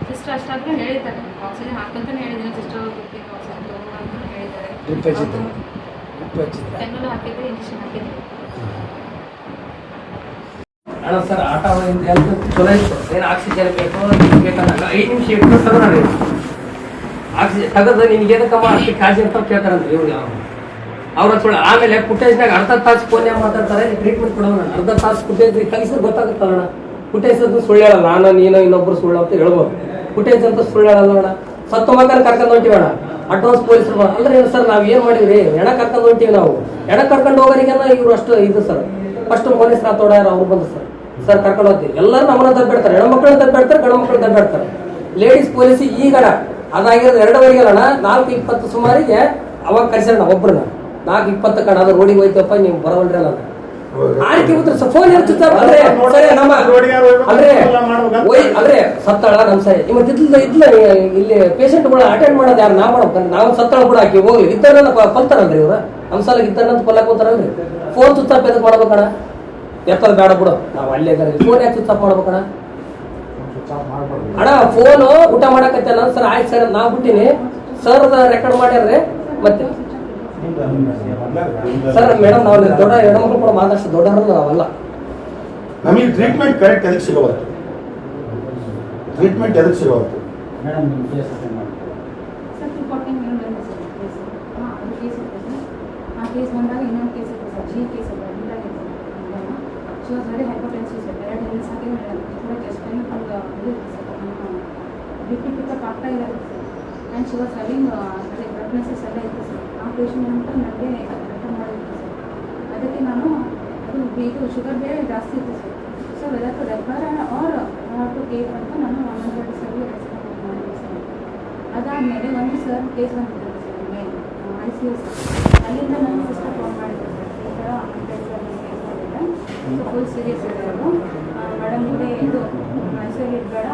G: ಸಿಸ್ಟರ್ ಅಷ್ಟಾದರೂ ಹೇಳಿದ್ದಾರೆ ಆಕ್ಸಿಜನ್ ಹಾಕಂತಾನೆ ಹೇಳಿದ್ದೀನಿ. ಸಿಸ್ಟರ್ ಬಿಟ್ಟಿದ್ದು ಆಕ್ಸಿಜನ್ ತೊಗೊಂಡು ಅಂತ ಹೇಳಿದ್ದಾರೆ. ಕೆಮ್ಮಲು ಹಾಕಿದ್ರೆ ಇಂಜೆಕ್ಷನ್ ಹಾಕಿದ್ದೆ.
D: ಅಣ್ಣ ಸರ್ ಆಟ ಹೆಲ್ತ್ ಚಲೋ ಇತ್ತು. ಏನು ಆಕ್ಸಿಜನ್ ಬೇಕು ಬೇಕಂದಾಗ 5 ನಿಮಿಷ ಇಟ್ಟು ತಗೋರಿ ಆಕ್ಸಿಜನ್ ತೆಗೆದು ನಿನ್ಗೆ ಏನಕ್ಕಮ್ಮ ಅಷ್ಟು ಕಾಜಿ ಅಂತ ಕೇಳ್ತಾರಂದ್ರೆ ಇವ್ರು ಅವ್ರ ಸುಳ್ಳು. ಆಮೇಲೆ ಫುಟೇಜ್ನಾಗ ಅರ್ಧ ತಾಸು ಫೋನ್ಯಾಗ ಮಾತಾಡ್ತಾರೆ ಟ್ರೀಟ್ಮೆಂಟ್ ಕೊಡೋಣ. ಅರ್ಧ ತಾಸು ಫುಟೇಜ್ ಕಲಿಸಿದ್ರೆ ಗೊತ್ತಾಗುತ್ತಲ್ಲ ಅಣ್ಣ. ಫುಟೇಜ್ ಅಂತ ಸುಳ್ಳು ಹೇಳಲ್ಲ. ನಾನು ನೀನು ಇನ್ನೊಬ್ರು ಸುಳ್ಳು ಅಂತ ಹೇಳ್ಬೋದು. ಫುಟೇಜ್ ಅಂತ ಸುಳ್ಳು ಹೇಳಲ್ಲ ಅಣ್ಣ. ಸತ್ತು ಮಕ್ಕಳ ಕರ್ಕೊಂಡು ಹೊಂಟಿವಿ ಅಣ್ಣ. ಅಡ್ವಾನ್ಸ್ ಪೊಲೀಸರು ಅಂದ್ರೆ ಸರ್ ನಾವು ಏನು ಮಾಡಿವ್ರಿ ಎಣ ಕರ್ಕೊಂಡು ಹೊಂಟಿವಿ. ನಾವು ಎಣ ಕರ್ಕೊಂಡು ಹೋಗೋರಿಗೆಲ್ಲ ಇವ್ರು ಅಷ್ಟು ಇದು ಸರ್. ಫಸ್ಟ್ ಪೊಲೀಸ್ ರಾತೋಡ್ಯಾರ ಅವ್ರು ಬಂದು ಸರ್ ಕರ್ಕೊಂಡು ಹೋಗ್ತೀವಿ. ಎಲ್ಲರೂ ನಮ್ಮನ್ನ ತಪ್ಪಿಡ್ತಾರೆ. ಹೆಣ್ಮಕ್ಳನ್ನ ತಪ್ಪಿಡ್ತಾರೆ, ಗಂಡು ಮಕ್ಕಳು ತಪ್ಪಿಡ್ತಾರೆ. ಲೇಡೀಸ್ ಪೊಲೀಸ್ ಈಗಣ ಅದಾಗಿರೋದು 2:30 ಅಣ್ಣ. 4:20 ಸುಮಾರಿಗೆ ಅವಾಗ ಕರೆಸೋಣ ಒಬ್ರನ್ನ 4:20 ಕಣ ಅದು ರೋಡಿಗೆ ಹೋಯ್ತಪ್ಪ ನೀವು ಬರೋಲ್ರಿ ಅಲ್ಲ ಆಯ್ಕೆ ಉತ್ತರ ಫೋನ್ ಅಂದ್ರೆ ಅಂದ್ರೆ ಸತ್ತಳ ನಮ್ ಸರಿ ಇವತ್ತು ಇದ್ಲ ಇಲ್ಲಿ ಪೇಷಂಟ್ಗಳು ಅಟೆಂಡ್ ಮಾಡೋದು ಯಾರು ನಾವು ಮಾಡ್ಬೇಕಂದ್ರೆ ನಾವು ಸತ್ತಳ ಕೂಡ ಹಾಕಿ ಹೋಗ್ಲಿ ಇದ್ದಾರಲ್ಲ ಕೊಲ್ತಾರಲ್ರಿ ಇವ್ರ ನಮ್ ಸಲ ಇದ್ದಾರಂತ ಕೊಲ್ಲಕ್ ಹೋಗ್ತಾರಲ್ರಿ. ಫೋನ್ ಸುತ್ತಾಪ್ ಎದಕ್ ಮಾಡ್ಬೇಕಣ್ಣ? ಎತ್ತದ ಬೇಡ ಬಿಡು ನಾವು ಅಲ್ಲೇ ಫೋನ್ ಯಾಕೆ ಸುತ್ತಾಪ್ ಮಾಡ್ಬೇಕಣ್ಣ? ಅಣ್ಣ ಫೋನು ಊಟ ಮಾಡಕತ್ತಲ್ಲ ಸರ್. ಆಯ್ತು ಸರ್ ನಾವು ಬಿಟ್ಟಿನಿ ಸರ್ ರೆಕಾರ್ಡ್ ಮಾಡ್ಯಾರ್ರಿ. ಮತ್ತೆ ಸರ್ ಮೇಡಮ್ ನಾವು ದೊಡ್ಡ ಹೆಣ್ಮಕ್ಳು ಕೂಡ ಮಾತಾಡ್ಸಿ ದೊಡ್ಡವ್ರಲ್ಲ ನಾವಲ್ಲ.
E: ನಮಗೆ ಟ್ರೀಟ್ಮೆಂಟ್ ಕರೆಕ್ಟ್ ಎದಕ್ಕೆ ಸಿಗಬಾರ್ದು? ಟ್ರೀಟ್ಮೆಂಟ್ ಎದಕ್ಕೆ ಸಿಗಬಾರ್ದು?
H: ಮೇಡಮ್ ನಿಮ್ಮ ಕೇಸ್ ಅಟೆಂಡ್ ಮಾಡಿ
G: ಸರ್ 214 ಬಂದಿದೆ ಸರ್ ಕೇಸ್. ಅದು ಕೇಸ್ ಇದೆ ಸರ್. ಆ ಕೇಸ್ ಬಂದಾಗ ಇನ್ನೊಂದು ಕೇಸ್ ಇದೆ ಸರ್. ಜಿ ಕೇಸ್ ಇದೆ ಇದಾಗಿದೆ sir. She was very hypertensive sir. 2 ದಿನ ಸಾಕಿ ಕೂಡ ಚೆಸ್ಟ್ ಪೇನ್ ಫುಲ್ ಇದು ಇದೆ ಸರ್. BP ಪಿಕಪ್ ಆಗ್ತಾ ಇಲ್ಲ sir. And she was having ಅದೇ ಬ್ಲಡ್ನೆಸಸ್ ಎಲ್ಲ ಇತ್ತು ಸರ್. ಆ ಪೇಷಂಟ್ ಅಂತ ನನಗೆ ರೆಫರ್ ಮಾಡಿತ್ತು ಸರ್. ಅದಕ್ಕೆ ನಾನು ಅದು ಇದು ಶುಗರ್ ಬೇರೆ ಜಾಸ್ತಿ ಇತ್ತು sir. So whether to refer or to care ಅಂತ ನಾನು 130 ಸರ್ಗೆ ರೆಸ್ಪಾಂಡ್ ಮಾಡಿದ್ದೆ ಸರ್. ಅದಾದಮೇಲೆ ಒಂದು ಸರ್ ಕೇಸ್ ಬಂದಿದ್ದಾರೆ ಸರ್ ಮೇಲೆ ICU ಸರ್. ಅಲ್ಲಿಂದ ನನ್ನ ಸಿಸ್ಟರ್ ಫೋನ್ ಮಾಡಿದ್ರು ಸರ್. ಈ ಥರ ಕೇಸ್ ಬಂದಿದೆ. ಸೊ ಫುಲ್ ಸೀರಿಯಸ್ ಇದೆ ಅದು ಮೇಡಮ್ ಇದೆ ಇದು ICU ಬೇಡ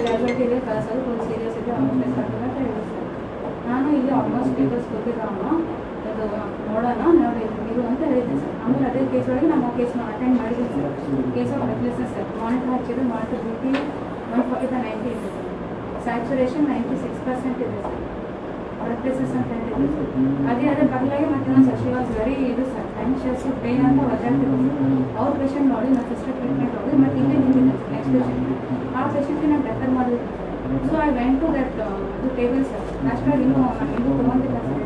G: ಗ್ರಾಜುಯೇಟ್ ಇದೆ ಕಳಿಸೋದು ಫುಲ್ ಸೀರಿಯಸ್ ಇದೆ ಆಲ್ಮೋಸ್ಟ್ ಅಂತ ಹೇಳಿದ್ರು ಸರ್. ನಾನು ಇಲ್ಲಿ ಆಲ್ಮೋಸ್ಟ್ ಪೇಪರ್ಸ್ ಕೊಟ್ಟಿದ್ದಮ್ಮ ಅದು ನೋಡೋಣ ನೋಡಿ ಇದು ಅಂತ ಹೇಳಿದ್ದೆ ಸರ್. ಆಮೇಲೆ ಅದೇ ಕೇಸ್ ಒಳಗೆ ನಾವು ಕೇಸ್ನ ಅಟೆಂಡ್ ಮಾಡಿದ್ವಿ sir. Case of breathlessness sir. Monitor ಹಚ್ಚಿದ್ರೆ ಮಾನಿಟರ್ BP 140/90 ಇದೆ ಸರ್. ಸ್ಯಾಚುರೇಷನ್ 96% ಇದೆ ಸರ್. ಬ್ರೆತ್ಲೆಸ್ನೆಸ್ ಅಂತ ಹೇಳಿದ್ವಿ ಸರ್. ಅದೇ ಬದಲಾಗಿ ಮತ್ತೆ ನಾನು ಸರ್ ಶಿ ವಾಸ್ ವೆರಿ ಇದು ಸರ್ ಆ್ಯಂಕ್ಷಿಯಸ್ ಪೇನ್ ಅಂತ ಒದ್ದಾಡ್ತಿದ್ದೆ ಸರ್. ಅವ್ರ ಪೇಷಂಟ್ ನೋಡಿ ನನ್ನ ಸಿಸ್ಟರ್ ಟ್ರೀಟ್ಮೆಂಟ್ ಹೋಗಿ ಮತ್ತು ಇಲ್ಲೇ ನಿಂತಿದ್ದೆ ಸರ್ ನೆಕ್ಸ್ಟ್ ಪೇಷಂಟ್. ಆ ಪೇಷಂಟ್ಗೆ ನಾನು ರೆಫರ್ ಮಾಡಿದ್ದೆ sir. So I went to that ಅದು ಟೇಬಲ್ ಸರ್. ಲಾಸ್ಟಾಗಿ ಇನ್ನೂ ತೊಗೊಂಡಿಲ್ಲ ಸರ್.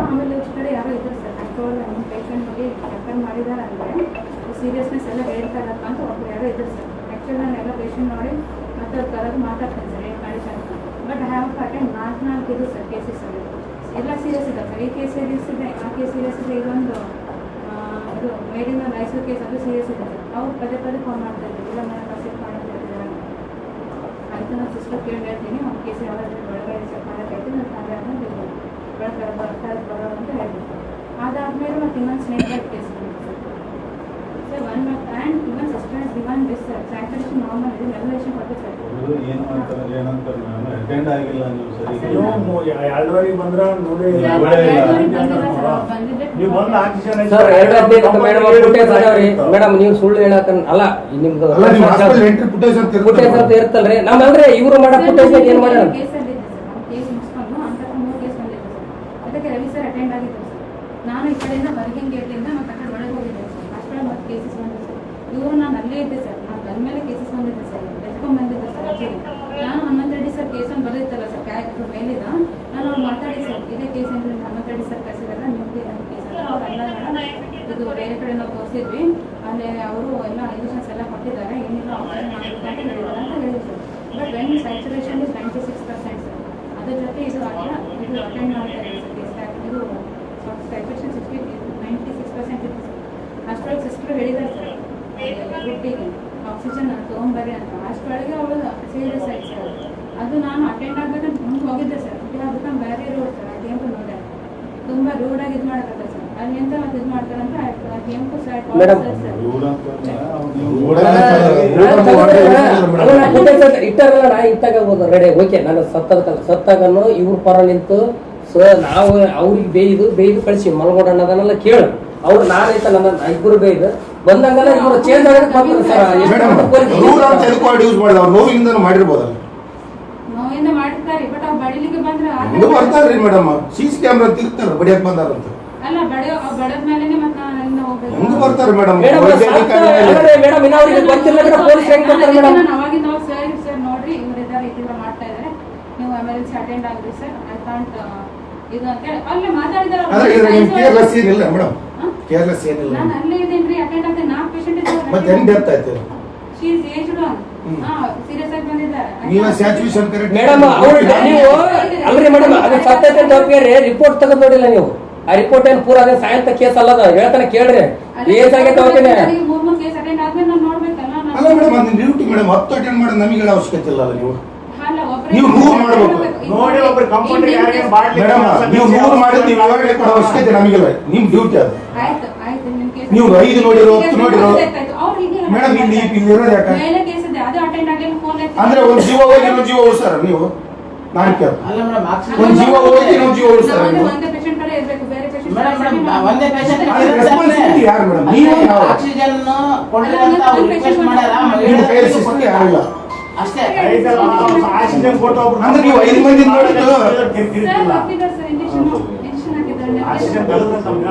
G: ಆಮೇಲೆ ಇಷ್ಟು ಕಡೆ ಯಾರೋ ಇದ್ದಾರೆ ಸರ್. ಆ್ಯಕ್ಚುಲ್ ನಿಮ್ಮ ಪೇಷಂಟ್ಗೆ ರೆಫರ್ ಮಾಡಿದ್ದಾರೆ ಅಂದರೆ ಸೀರಿಯಸ್ನೆಸ್ ಎಲ್ಲ ಹೇಳ್ತಾ ಇರತ್ತ ಅಂತ ಒಬ್ಬರು ಯಾರೋ ಇದ್ದಾರೆ ಸರ್. ಆ್ಯಕ್ಚುಲಿ ನಾನು ಎಲ್ಲ ಪೇಷಂಟ್ ನೋಡಿ ಮತ್ತು ಅವ್ರು ಕರೆದು ಮಾತಾಡ್ತೇನೆ ಸರ್ ಏನು condition. But I have to attend 4 ಇದು ಸರ್ ಕೇಸಸ್ ಅಲ್ಲಿ ಎಲ್ಲ ಸೀರಿಯಸ್ ಇದೆ ಸರ್. ಈ ಕೇಸ್ ಸೀರಿಯಸ್ ಇದೆ, ಆ ಕೇಸ್ ಸೀರಿಯಸ್ ಇದೆ. ಇದೊಂದು ಇದು ಮೇಲಿನ ಲೈಸು ಕೇಸ್ ಅದು ಸೀರಿಯಸ್ ಇದೆ ಸರ್. ಅವ್ರು ಪದೇ ಫೋನ್ ಮಾಡ್ತಾ ಇದ್ದಾರೆ ಇಲ್ಲ ನಾನು ಕನ್ಸಿಟ್ ಮಾಡ್ತಾ ಇದ್ದಾರೆ ಆಯಿತು. ನಾನು ಸಿಸ್ಟರ್ ಕೇಳಿ ಹೇಳ್ತೀನಿ ಅವ್ನ ಕೇಸ್ ಯಾವ್ದಾದ್ರು ಒಳಗಡೆ ಚೆಕ್ ಮಾಡೋಕ್ಕಾಯ್ತು ನಾನು ತಾನೇ ಅದನ್ನು ಬೆಳಗ್ಗೆ ಬರ್ತಾ ಬರೋದು ಅಂತ ಹೇಳಿದ್ರು. ಅದಾದಮೇಲೆ ಮತ್ತು ಇನ್ನೊಂದು snake blood case sir 1 month and ಇನ್ನೊಂದು sister divine best sir. Sanitation normal ಇದೆ ರೆಗ್ಯುಲೇಷನ್ ಕೊಟ್ಟು ಸರ್.
I: ಏನು ಮಾಡ್ತಾರೆ ಏನಂತಾರೆ ನಾನು ಅಟೆಂಡ್ ಆಗಿಲ್ಲ ನೀವು ಸರಿ
A: 2:30 ಬಂದ್ರೆ ನೋಡಿ ನೀವು ಬಂದು ಆಕ್ಸಿಜನ್
D: ಸರ್ 2:15 ಮೇಡಮ್ ನೀವು ಸುಳ್ಳು ಹೇಳಕ ಅಲ್ಲ ನಿಮ್ದು ಫುಟೇಜ್ ಅಂತ ಇರ್ತಲ್ರಿ. ನಮ್ಮಂದ್ರೆ ಇವ್ರು ಮಾಡೋ ಫುಟೇಜ್ ಏನ್ ಮಾಡ್ಯಾರ
G: ಕೇಸಲ್ಲಿ ಇದೆ ಸರ್. ನಮ್ಮ ಕೇಸ್ ಮುಗಿಸ್ಕೊಂಡು ಅಂತ 3 ಕೇಸ್ ಬಂದಿದೆ ಸರ್. ಅದಕ್ಕೆ ರವಿ ಸರ್ ಅಟೆಂಡ್ ಆಗಿದ್ದರು ಸರ್. ನಾನು ಈ ಕಡೆಯಿಂದ ಹೊರಗಿನ ಗೇಟ್ಲಿಂದ ಮತ್ತು ಆ ಕಡೆ ಒಳಗೆ ಹೋಗಿದ್ದೆ ಸರ್. ಅಷ್ಟೇ ಮತ್ತು ಕೇಸಸ್ ಬಂದಿದೆ ಸರ್. ಇವರು ನಾನು ಅಲ್ಲೇ ಇದ್ದೆ ಸರ್. ನಾನು ಬಂದಮೇಲೆ ಕೇಸಸ್ ಬಂದಿದ್ದೆ ಸರ್. ಎತ್ಕೊಂಡು ಬಂದಿದ್ದೆ ಸರ್ ಅಜ್ಜಿಗೆ. ನಾನು 11 ಸರ್ ಕೇಸನ್ನು ಬರೆದಿತ್ತಲ್ಲ ಸರ್ ಕ್ಯಾರೆಕ್ಟರ್ ಮೇಲಿದ ನಾನು ಅವ್ರು ಮಾತಾಡಿ ಸರ್ ಇದೇ ಕೇಸ್ ಅಂದರೆ ಇದು ಬೇರೆ ಕಡೆ ನಾವು ತೋರಿಸಿದ್ವಿ, ಅಲ್ಲಿ ಅವರು ಎಲ್ಲ ಇಂಜೆಕ್ಷನ್ಸ್ ಎಲ್ಲ ಕೊಟ್ಟಿದ್ದಾರೆ, ಏನಿಲ್ಲ ಆಪರೇಷನ್ ಮಾಡಬೇಕು ಅಂತ ಹೇಳಿದ್ದಾರೆ ಅಂತ ಹೇಳಿದ್ರು. But when saturation is 96% sir. ಅದ್ರ ಜೊತೆ ಇದು ಇದು ಅಟೆಂಡ್ ಮಾಡ್ತಾರೆ ಇದು ಸ್ಯಾಚುರೇಷನ್ 96% ಇದೆ. ಅಷ್ಟರೊಳಗೆ ಸಿಸ್ಟರ್ ಹೇಳಿದ್ದಾರೆ ಸರ್ ಗುಟ್ಟಿಗೆ ಆಕ್ಸಿಜನ್ ತೊಗೊಂಬರ್ರಿ ಅಂತ. ಅಷ್ಟರೊಳಗೆ ಅವಳು ಸೀರಿಯಸ್ ಆಯ್ತು ಸರ್. ಅದು ನಾನು ಅಟೆಂಡ್ ಆಗ್ಬೇಕಂತ ಮುಂದೆ ಹೋಗಿದ್ದೆ ಸರ್. ಅದಕ್ಕೆ ಬೇರೆ ರೋಡ್ ಸರ್, ಆ ಕೆಂಪು ನೋಡ್ದೆ ತುಂಬ ರೂಡಾಗಿ ಇದು ಮಾಡಕತ್ತ ಸರ್. ಅಲ್ಲಿ ಎಂತ ಮತ್ತೆ ಇದು ಮಾಡ್ತಾರಂತ ಆ ಕೆಂಪು ಸರ್
D: ಇಟ್ಟಾಗಲ್ಲ ಇಟ್ಟಾಗಬಹುದು ರೆಡಿ ಓಕೆ. ನಾನು ಸತ್ತಾಗನು ಇವ್ರ ಪರ ನಿಂತು ನಾವು ಅವ್ರಿಗೆ ಬೇಯ್ದು ಕಳಿಸಿ ಮಲ್ಗೋಡ ಅನ್ನೋದನ್ನೆಲ್ಲ ಕೇಳು. ಅವ್ರು ನಾನೈತ ನನ್ನ ಇಬ್ಬರು ಬೇಯ್ದು ಬಂದಂಗೆಲ್ಲ ಇವರು ಚೇಂಜ್ ಆಗಕ್ಕೆ
E: ಮಾಡಿರ್ಬೋದಲ್ಲ,
G: ನೋವಿಂದ ಮಾಡಿರ್ತಾರೆ. ಬಟ್ ಅವ್ರು ಬಡಿಲಿಕ್ಕೆ ಬಂದ್ರೆ
E: ಬರ್ತಾರ್ರಿ ಮೇಡಮ್, CC ಕ್ಯಾಮ್ರಾ ತಿರ್ತಾರ ಬಡಿಯಕ್ ಬಂದಾರಂತ.
G: ಅಲ್ಲ ಬಡದ ಮೇಲೆನೆ ಮತ್ತೆ ನಾನು ಹೋಗ್ಬೇಕು.
E: ಹೆಂಗ್ ಬರ್ತಾರೆ ಮೇಡಮ್?
D: ಮೇಡಮ್ ಇನ್ನವ್ರಿಗೆ ಗೊತ್ತಿಲ್ಲ ಪೊಲೀಸ್ ಹೆಂಗ್ ಬರ್ತಾರೆ ಮೇಡಮ್?
G: ಅವಾಗಿಂದ ಸರ್ ನೋಡ್ರಿ ಇವ್ರು ಇದ್ದಾರೆ ಇದ್ರ ಮಾಡ್ತಾ ಇದಾರೆ, ನೀವು emergency attend agri sir, I can't ಇದು ಅಂತ ಹೇಳಿ ಅಲ್ಲೇ ಮಾತಾಡಿದಾರೆ.
E: ಕೇರ್ಲೆಸ್ ಏನಿಲ್ಲ ಮೇಡಮ್, ಕೇರ್ಲೆಸ್ ಏನಿಲ್ಲ.
G: ನಾನು ಅಲ್ಲೇ ಇದ್ದೇನ್ರಿ, ಅಟೆಂಡ್ ಆಗ್ತೇನೆ. 4 ಪೇಷಂಟ್ ಇದ್ದಾರೆ.
E: ಮತ್ತೆ ಹೆಂಗ್ ಡೆತ್ ಆಯ್ತು?
G: She is aged one. Serious ಆಗಿ ಬಂದಿದ್ದಾರೆ.
E: ನೀವು ಸ್ಯಾಚುರೇಷನ್ ಕರೆಕ್ಟ್
D: ಮೇಡಮ್ ನೀವು ಅಲ್ರಿ ಮೇಡಮ್, ಅದು ಸತ್ಯತೆ ತಪ್ಪಿರಿ ರಿಪೋರ್ಟ್ ತೆಗೆದು ನೋಡಿಲ್ಲ ನೀವು. ಆ ರಿಪೋರ್ಟ್ ಏನು ಪೂರ ಅದೇ ಸಾಯಂತ ಕೇಸ್ ಅಲ್ಲದ ಹೇಳ್ತಾನೆ ಕೇಳ್ರಿ. ಏಜ್ ಆಗೈತೆ ಹೋಗ್ತೀನಿ
G: 3 ಕೇಸ್ ಅಟೆಂಡ್ ಆದ್ಮೇಲೆ ನಾನು ನೋಡ್ಬೇಕಲ್ಲ.
E: ಅಲ್ಲ ಮೇಡಮ್, ಅದು ಡ್ಯೂಟಿ ಮೇಡಮ್. 10 ಅಟೆಂಡ್ ಮಾಡೋದು ನಮಗೆ ಅವಶ್ಯಕತೆ ಇಲ್ಲ. ನೀವು
G: ಅಲ್ಲ ಒಬ್ಬರೇ
E: ನೀವು 3 ಮಾಡಬೇಕು
C: ನೋಡಿ. ಒಬ್ರು ಕಂಪೌಂಡರ್ ಯಾರಿಗೆ
E: ಮೇಡಮ್, ನೀವು 3 ಮಾಡಿದ್ರೆ ನೀವು ವಿವರಣೆ ಕೊಡೋ ಅವಶ್ಯಕತೆ ನಮಗಿಲ್ಲ. ನಿಮ್ ಡ್ಯೂಟಿ ಅದು.
G: ಆಯ್ತು ನಿಮ್ ಕೇಸ್
E: ನೀವು 5 ನೋಡಿರೋ 10 ನೋಡಿರೋ ಮೇಡಮ್, ಇಲ್ಲಿ ಇರೋದು ಯಾಕೆ
G: ಮೇಲೆ ಕೇಸ್ ಇದೆ, ಅದು ಅಟೆಂಡ್ ಆಗಲಿಲ್ಲ. ಫೋನ್
E: ಅಂದ್ರೆ ಒಂದು ಜೀವ ಹೋಗಿ ಇನ್ನೊಂದು ಜೀವ ಉಳಿಸ್ತಾರ ನೀವು? ನಾನು ಕೇಳ
C: ಅಲ್ಲ ಮೇಡಮ್,
E: ಒಂದು ಜೀವ ಹೋಗಿ ಇನ್ನೊಂದು ಜೀವ ಉಳಿಸ್ತಾರ ನೀವು?
G: ಒಂದೇ ಪೇಷಂಟ್ ಕಡೆ ಇರಬೇಕು, ಬೇರೆ ಪೇಷಂಟ್
C: ಒಂದೇ ಪೇಷಂಟ್
E: ರೆಸ್ಪಾನ್ಸಿಬಿಲಿಟಿ ಯಾರು ಮೇಡಮ್? ನೀವು
C: ಆಕ್ಸಿಜನ್ ಕೊಡ್ರಿ ಅಂತ ಅವ್ರು ರಿಕ್ವೆಸ್ಟ್ ಮಾಡ್ಯಾರ,
E: ನಿಮ್ಮ ಕೈಯಲ್ಲಿ ಸಿಸ್ಟಮ್ ಯಾರಿಲ್ಲ
C: ಅಷ್ಟೇ.
I: ಆಕ್ಸಿಜನ್ ಕೊಟ್ಟು ಒಬ್ರು
E: ಅಂದ್ರೆ ನೀವು 5 ಮಂದಿ ನೋಡಿದ್ದು
G: ಸರ್ ಹಾಕಿದ್ದಾರೆ ಸರ್, ಇಂಜೆಕ್ಷನ್ ಹಾಕಿದ್ದಾರೆ.
I: ಆಕ್ಸಿಜನ್ ತೆಗೆದ್ರೆ ತಮ್ಗೆ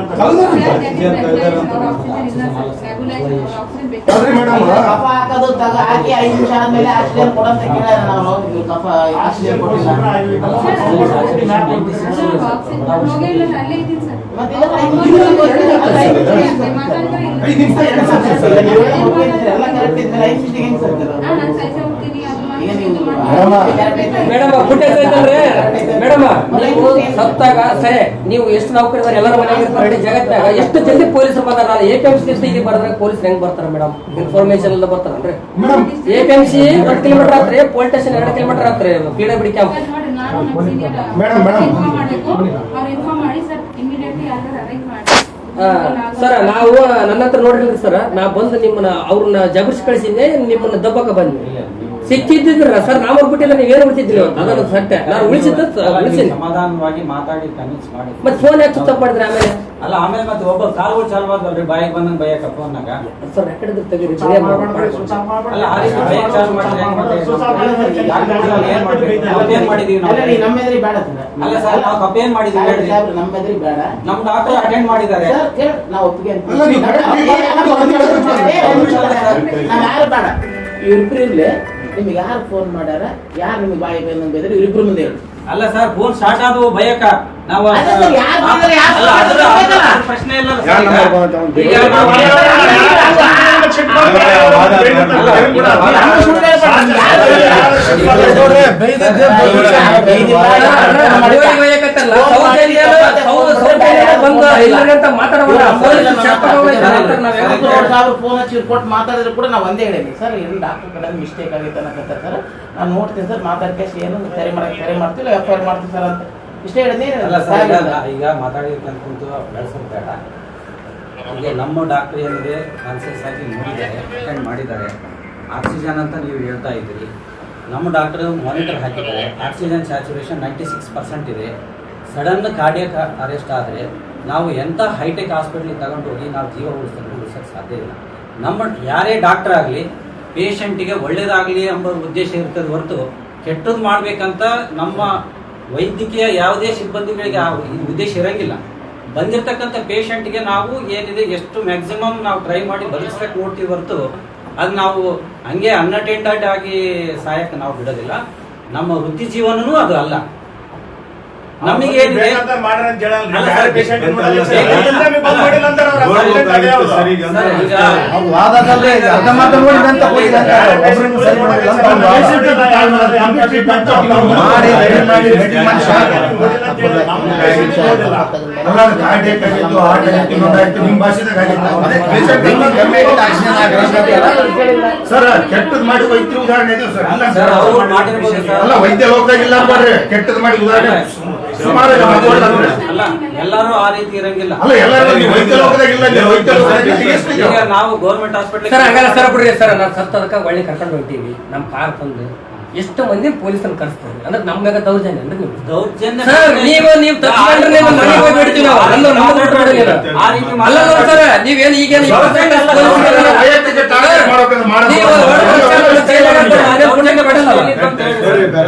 E: ಆದ್ರೆ ಮೇಡಮ್
C: ಕಫ ಹಾಕೋದು ಹಾಕಿ 5 ನಿಮಿಷ ಆದ್ಮೇಲೆ ಆಕ್ಸಿಜನ್ ಕೊಡಂತ ಕೇಳ್ಯಾರ. ನಾವು ಕಫ ಆಕ್ಸಿಜನ್ ಕೊಟ್ಟಿಲ್ಲ
G: ಹೋಗೇ ಇಲ್ಲ ಸರ್, ಅಲ್ಲೇ ಇದ್ದೀನಿ ಸರ್.
C: ಮತ್ತೆ ಎಲ್ಲ ಕರೆಕ್ಟ್ ಇದ್ರೆ 5 ನಿಮಿಷ ಹೆಂಗ್ ಸರ್?
G: ನಾನು ಸೈಜ್ ಹೋಗ್ತೀನಿ, ಅದು
D: ಮೇಡಮ್ ಫುಟೇಜ್ ಐತಲ್ರಿ ಮೇಡಮ್. ನೀವು ಸತ್ತಾಗ ಸರಿ ನೀವು ಎಷ್ಟು ನೌಕರಿ ಎಲ್ಲರ ಮನೆಯಾಗ ಇರ್ತಾರೆ ಇಡೀ ಜಗತ್ತಾಗ, ಎಷ್ಟು ಜಲ್ದಿ ಪೊಲೀಸರು ಬರ್ತಾರ? APMC ಇಲ್ಲಿ ಬರ್ತಾರೆ ಪೊಲೀಸ್ ಹೆಂಗ್ ಬರ್ತಾರೆ ಮೇಡಮ್? ಇನ್ಫಾರ್ಮೇಶನ್ ಎಲ್ಲ ಬರ್ತಾರನ್ರಿ? APMC 1 ಕಿಲೋಮೀಟರ್ ಆತ್ರಿ, ಪೊಲೀಸ್ ಸ್ಟೇಷನ್ 2 ಕಿಲೋಮೀಟರ್ ಆತ್ರಿ, PWD ಕ್ಯಾಂಪ್.
G: ಇನ್ಫಾರ್ಮ್ ಮಾಡಿ ಸರ್, ಇಮಿಡಿಯೇಟ್ಲಿ ಯಾರು ಅರೇಂಜ್ ಮಾಡಿ
D: ಸರ್. ನಾವು ನನ್ನ ಹತ್ರ ನೋಡಿರ್ಲಿ ಸರ್, ನಾ ಬಂದು ನಿಮ್ಮನ್ನ ಅವ್ರನ್ನ ಜಬರ್ಸಿ ಕಳಿಸಿದ್ದೆ, ನಿಮ್ಮನ್ನ ದಬ್ಬಕ ಬಂದ್ವಿ. ಸಿಕ್ಕಿದ್ರ ಸರ್, ನಾವು ಬಿಟ್ಟಿಲ್ಲ, ನೀವೇನು ಬಿಡ್ತಿದ್ರಿ ಅದನ್ನು ಸತ್ಯ. ನಾನು ಉಳಿಸಿದ್ದ
H: ಸಮಾಧಾನವಾಗಿ ಮಾತಾಡಿ ಕನ್ವಿನ್ಸ್ ಮಾಡಿ.
D: ಮತ್ತೆ ಫೋನ್ ಯಾಕೆ ತಪ್ಪು ಮಾಡಿದ್ರೆ ಆಮೇಲೆ?
H: ಅಲ್ಲ ಆಮೇಲೆ ಮತ್ತೆ ಒಬ್ಬ ಕಾಲ್ಗಳು ಚಾಲು ಆದ್ವಲ್ರಿ, ಬಾಯಿಗೆ ಬಂದಂಗ ಬೈಯಕ ಫೋನ್ನಾಗ.
D: ಸರ್ ಯಾಕಡೆ ತೆಗೀರಿ
H: ಅಲ್ಲ ಆ ರೀತಿ ಬೈಕ್ ಚಾಲು ಮಾಡಿದ್ರೆ ಏನ್ ಮಾಡಿದೀವಿ ನಾವು?
C: ನಮ್ಮ ಎದುರಿ ಬೇಡ.
H: ಅಲ್ಲ ಸರ್, ನಾವು ತಪ್ಪೇನ್ ಮಾಡಿದೀವಿ ಹೇಳ್ರಿ?
C: ನಮ್ಮ ಎದುರಿ ಬೇಡ.
H: ನಮ್ ಡಾಕ್ಟರ್ ಅಟೆಂಡ್ ಮಾಡಿದ್ದಾರೆ.
C: ನಾವು ಒಪ್ಪಿಗೆ ಯಾರು ಬೇಡ. ಇವ್ರಿಬ್ರು ಇರ್ಲಿ, ನಿಮ್ಗೆ ಯಾರು ಫೋನ್ ಮಾಡ್ಯಾರ, ಯಾರು ನಿಮ್ಗೆ ಬಾಯಿ ಬಂದ್ರೆ ಇವ್ರಿಬ್ರು ಮುಂದೆ ಹೇಳಿ.
H: ಅಲ್ಲ ಸರ್, ಫೋನ್ ಸ್ಟಾರ್ಟ್ ಆದವು ಬಯಕ ನಾವು ಪ್ರಶ್ನೆ ಇಲ್ಲ.
C: ಫೋನ್ ಹಚ್ಚಿ ರಿಪೋರ್ಟ್ ಮಾತಾಡಿದ್ರು ಕೂಡ ನಾವು ಒಂದೇ ಹೇಳಿದ್ವಿ ಸರ್, ಇಲ್ಲಿ ಡಾಕ್ಟರ್ ಕಡೆ ಮಿಸ್ಟೇಕ್ ಆಗಿತ್ತು ಅನ್ನಕತ್ತ ಸರ್, ನಾನು ನೋಡ್ತೀನಿ ಸರ್, ಮಾತಾಡ್ಕೇಶ್ ಏನು ಕರೆ ಮಾಡ್ತಿಲ್ಲ, FIR ಮಾಡ್ತೀನಿ ಸರ್ ಅಂತ ಇಷ್ಟೇ ಹೇಳಿದ್ನಿ.
H: ಈಗ ಮಾತಾಡಿರ್ಕಂತ ಕುಂತು ಬೆಳೆಸೋದು ಬೇಡ. ಈಗ ನಮ್ಮ ಡಾಕ್ಟರ್ ಏನಿದೆ ಕಾನ್ಸಿಯಸ್ ಆಗಿ ನೋಡಿದ್ದಾರೆ, ಅಟೆಂಡ್ ಮಾಡಿದ್ದಾರೆ. ಆಕ್ಸಿಜನ್ ಅಂತ ನೀವು ಹೇಳ್ತಾ ಇದ್ದೀರಿ, ನಮ್ಮ ಡಾಕ್ಟರ್ ಮಾನಿಟರ್ ಹಾಕಿದ್ದಾರೆ, ಆಕ್ಸಿಜನ್ ಸ್ಯಾಚುರೇಷನ್ 96% ಇದೆ. ಸಡನ್ ಕಾರ್ಡಿಯಕ್ ಅರೆಸ್ಟ್ ಆದರೆ ನಾವು ಎಂಥ ಹೈಟೆಕ್ ಹಾಸ್ಪಿಟ್ಲಿಗೆ ತಗೊಂಡು ಹೋಗಿ ನಾವು ಜೀವ ಉಳಿಸೋಕ್ಕೆ ಸಾಧ್ಯ ಇಲ್ಲ. ನಮ್ಮ ಯಾರೇ ಡಾಕ್ಟರ್ ಆಗಲಿ ಪೇಷಂಟಿಗೆ ಒಳ್ಳೇದಾಗಲಿ ಎಂಬ ಉದ್ದೇಶ ಇರ್ತದೆ ಹೊರತು ಕೆಟ್ಟದ್ದು ಮಾಡಬೇಕಂತ ನಮ್ಮ ವೈದ್ಯಕೀಯ ಯಾವುದೇ ಸಿಬ್ಬಂದಿಗಳಿಗೆ ಆ ಉದ್ದೇಶ ಇರೋಂಗಿಲ್ಲ. ಬಂದಿರತಕ್ಕಂಥ ಪೇಷಂಟ್ಗೆ ನಾವು ಏನಿದೆ ಎಷ್ಟು ಮ್ಯಾಕ್ಸಿಮಮ್ ನಾವು ಟ್ರೈ ಮಾಡಿ ಬದುಕಿಸಕ್ಕೆ ನೋಡ್ತೀವಿ ಹೊರತು ಅದು ನಾವು ಹಂಗೆ ಅನ್ಅಟೆಂಡೆಡ್ ಆಗಿ ಸಾಯಕ್ಕೆ ನಾವು ಬಿಡೋದಿಲ್ಲ. ನಮ್ಮ ವೃತ್ತಿ ಜೀವನನೂ ಅದು ಅಲ್ಲ. ನಮಗೆ ಏನಿದೆ
E: ಸರ್ ಕೆಟ್ಟದ್ ಮಾಡಿ ವೈದ್ಯ ಉದಾಹರಣೆ ಇದೆ ಸರ್.
H: ಸರ್ ಅವರು ಮಾಡಿರ್ಬೋದು ಸರ್.
E: ಅಲ್ಲ ವೈದ್ಯ ಲೋಕದಾಗಿಲ್ಲ ಬರ್ರಿ ಕೆಟ್ಟದ್ ಮಾಡಿ ಉದಾಹರಣೆ ಸುಮಾರು
H: ಅಲ್ಲ ಎಲ್ಲರೂ ಆ ರೀತಿ ಇರಂಗಿಲ್ಲ.
E: ಅಲ್ಲ ಎಲ್ಲರೂ ವೈದ್ಯ ಲೋಕದಾಗಿಲ್ಲ ವೈದ್ಯ
H: ಈಗ ನಾವು ಗೌರ್ಮೆಂಟ್ ಹಾಸ್ಪಿಟಲ್
D: ಸರ್ ಹಂಗಲ್ಲ ಸರ್ ಬಿಡ್ರಿ ಸರ್ ನಾವು ಸತ್ತದಕ್ಕ ಒಳ್ಳೆ ಕರ್ಕೊಂಡು ಹೊಂಟೀವಿ ನಮ್ಮ ಕಾರ್ ತಂದು ಎಷ್ಟು ಮಂದಿ ಪೊಲೀಸರನ್ನ ಕರೆಸ್ತಾರೆ ಅಂದ್ರೆ ನಮ್ಮ ಮ್ಯಾಗ ದೌರ್ಜನ್ಯ ಅಂದ್ರೆ ನೀವು
H: ದೌರ್ಜನ್ಯ
D: ಸರ್ ನೀವು ತಪ್ಪಿಕೊಂಡ್ರೆ ನಿಮ್ಮ ಮನೆಗೆ ಹೋಗಿ ಬಿಡ್ತೀವಿ ನಾವು ಅಲ್ಲ ನಮ್ಮ ಬಿಟ್ಟು ಬಿಡೋದಿಲ್ಲ
H: ಆ ರೀತಿ
D: ಅಲ್ಲ ಸರ್ ನೀವೇನು ಈಗೇನು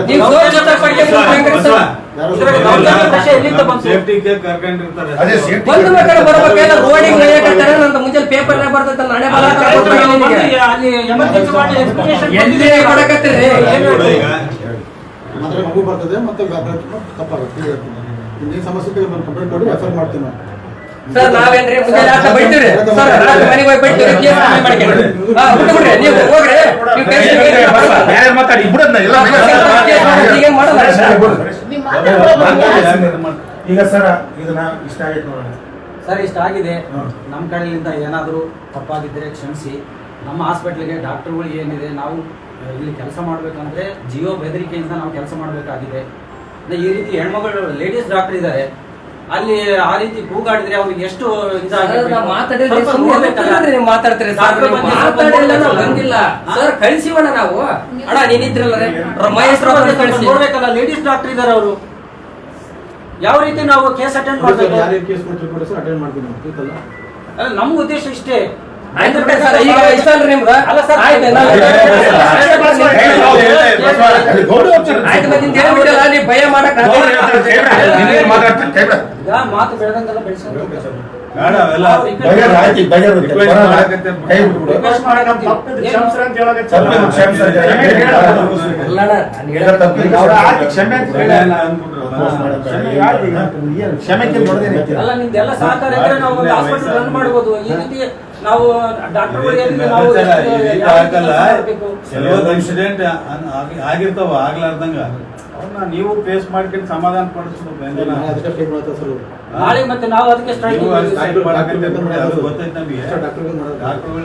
H: ನೀವು
E: ಅದೇ ಸೇಫ್ಟಿ
D: ಒಂದು ಮಕ್ಕಳು ಬರ್ಬೇಕಾದ್ರೆ ರೋಡಿಗೆ ನಡೆಯಕತ್ತಾರೆ ನಂತ ಮುಂಚೆ ಪೇಪರ್ ಬರ್ತೈತಲ್ಲ ನಾಳೆ ಎಲ್ಲಿ ಕೊಡಕತ್ತೀರಿ
I: ಮಾತ್ರ ಮಗು ಬರ್ತದೆ ಮತ್ತೆ ತಪ್ಪಾಗುತ್ತೆ ಈ ಸಮಸ್ಯೆ ನಾನು ಕಂಪ್ಲೇಂಟ್ ಮಾಡಿ ರೆಫರ್ ಮಾಡ್ತೀನಿ ನಾನು.
D: ಸರ್ ನಾವೇನ್ರಿ ಮುಂಜಾನೆ ರಾತ್ರಿ ಬೈತೀವಿ ಸರ್ ರಾತ್ರಿ ಮನೆಗೆ ಹೋಗಿ ಬೈತೀವಿ ಕೇಸ್ ಮಾಡ್ಕೊಂಡ್ರಿ ಬಿಟ್ಬಿಡ್ರಿ ನೀವು ಹೋಗ್ರಿ ನೀವು
E: ಯಾರು ಮಾತಾಡಿ ಬಿಡೋದ್ನ ಎಲ್ಲ
D: ಈಗೇನ್ ಮಾಡಲ್ಲ
E: ಈಗ ಸರ್ ಇದನ್ನ ಇಷ್ಟ ಆಗೈತೆ ನೋಡೋಣ.
H: ಸರ್ ಇಷ್ಟ ಆಗಿದೆ. ನಮ್ಮ ಕಡೆಯಿಂದ ಏನಾದರೂ ತಪ್ಪಾಗಿದ್ದರೆ ಕ್ಷಮಿಸಿ. ನಮ್ಮ ಹಾಸ್ಪಿಟ್ಲಿಗೆ ಡಾಕ್ಟರ್ಗಳು ಏನಿದೆ ನಾವು ಇಲ್ಲಿ ಕೆಲಸ ಮಾಡಬೇಕಂದ್ರೆ ಜೀವ ಬೆದರಿಕೆಯಿಂದ ನಾವು ಕೆಲಸ ಮಾಡಬೇಕಾಗಿದೆ. ಈ ರೀತಿ ಹೆಣ್ಮಗಳು ಲೇಡೀಸ್ ಡಾಕ್ಟರ್ ಇದ್ದಾರೆ, ಅಲ್ಲಿ ಆ ರೀತಿ ಕೂಗಾಡಿದ್ರೆ ಅವ್ರಿಗೆ ಎಷ್ಟು
D: ಮಾತಾಡ್ತೀರಿ ಬಂದಿಲ್ಲ ಸರ್ ಕಳಿಸಿವಣ ನಾವು ಅಣ್ಣ ನೀನಿದ್ರಲ್ಲ ಮಹೇಶ್
H: ನೋಡ್ಬೇಕಲ್ಲ. ಲೇಡೀಸ್ ಡಾಕ್ಟರ್ ಇದ್ದಾರೆ, ಅವರು ಯಾವ ರೀತಿ ನಾವು ಕೇಸ್ ಅಟೆಂಡ್ ಮಾಡಬೇಕು?
I: ಯಾರ್ಯಾರು ಕೇಸ್ ಕೊಟ್ಟರು ಕೂಡ ಸರ್ ಅಟೆಂಡ್ ಮಾಡ್ತೀನಿ ನಾನು, ಗೊತ್ತಲ್ಲ?
H: ನಮ್ಮ ಉದ್ದೇಶ ಇಷ್ಟೇ.
D: ಆಯ್ತು ಈಗ ಇಷ್ಟ ಅಲ್ರಿ ನಿಮ್ದು
H: ಅಲ್ಲ ಸರ್
D: ಆಯ್ತು ಮತ್ತೆ ಹೇಳ್ಬಿಡಲ್ಲ ನೀವು ಭಯ ಮಾಡಕ್
H: ಮಾತು ಬೆಳೆದಂಗೆಲ್ಲ ಬೆಳೆಸೋದು ಅಲ್ಲ ನಿಮ್ದೆಲ್ಲ ಸಹಕಾರ ಇದ್ರೆ ನಾವು ಒಂದು ಹಾಸ್ಪಿಟಲ್ ರನ್ ಮಾಡಬಹುದು. ಈ ರೀತಿ ನಾವು ಡಾಕ್ಟರ್ಗಳು
I: ಕೆಲವೊಂದು ಇನ್ಸಿಡೆಂಟ್ ಆಗಿರ್ತಾವ ಆಗ್ಲಾರ್ದಂಗ ಅವ್ರನ್ನ ನೀವು ಫೇಸ್ ಮಾಡ್ಕೊಂಡು ಸಮಾಧಾನ ಪಡಿಸ್ಬೇಕು.
H: ನಾಳೆ ಮತ್ತೆ ನಾವು ಅದಕ್ಕೆ ಸ್ಟ್ರೈಕ್
I: ಗೊತ್ತೈತೆ ನಮಗೆ ಡಾಕ್ಟರ್ಗಳು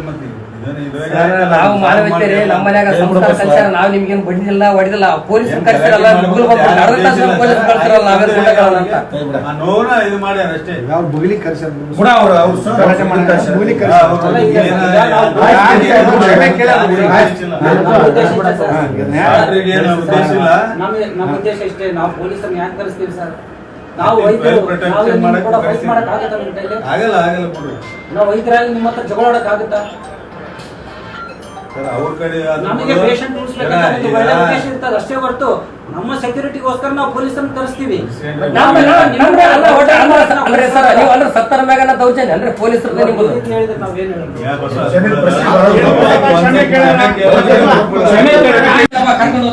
I: ಮತ್ತೆ
D: ನಾವು ಮಾನವೀಯತೆ ನಮ್ಮ ಮನ್ಯಾಗ ಸಂಸ್ಕಾರ ಕಲ್ಚಾರ ನಾವು ನಿಮ್ಗೇನು ಬಡಿದಿಲ್ಲ ಹೊಡಿದಿಲ್ಲ ಪೊಲೀಸ್ ಕಲ್ಸಿರಲ್ಲ ಪೊಲೀಸ್ ಕಲ್ಸಿರಲ್ಲ
I: ನೋವನ್ನ ಇದು ಮಾಡ್ಯಾರ ಅಷ್ಟೇ.
H: ನಮ್ಮ ಉದ್ದೇಶ ಇಷ್ಟೇ. ನಾವು ಪೊಲೀಸರನ್ನ ಯಾಕೆ ಕರೆಸ್ತೀವಿ ಸರ್? ನಾವು ವೈದ್ಯರು
I: ಆಗಲ್ಲ ಆಗಲ್ಲ ಕೊಡ್ರಿ.
H: ನಾವು ವೈದ್ಯರಾಗಿ ನಿಮ್ಮ ಹತ್ರ ಜಗಳಾಡಕ್ ಆಗುತ್ತಾ?
I: ಅವ್ರ ಕಡೆ
H: ನಮಗೆ ಪೇಷಂಟ್ ಉಳಿಸ್ಬೇಕಂತ ಒಳ್ಳೆ ಉದ್ದೇಶ ಇರ್ತದೆ ಅಷ್ಟೇ ಹೊರತು ನಮ್ಮ ಸೆಕ್ಯೂರಿಟಿಗೋಸ್ಕರ ನಾವು ಪೊಲೀಸರನ್ನ ತರಿಸ್ತೀವಿ.
D: ಸತ್ತರ ಮ್ಯಾಗ ದೌರ್ಜನ್ಯ ಅಂದ್ರೆ ಪೊಲೀಸರು
H: ಹೇಳಿದ್ರೆ ನಾವೇನು
I: ಕರ್ಕೊಂಡು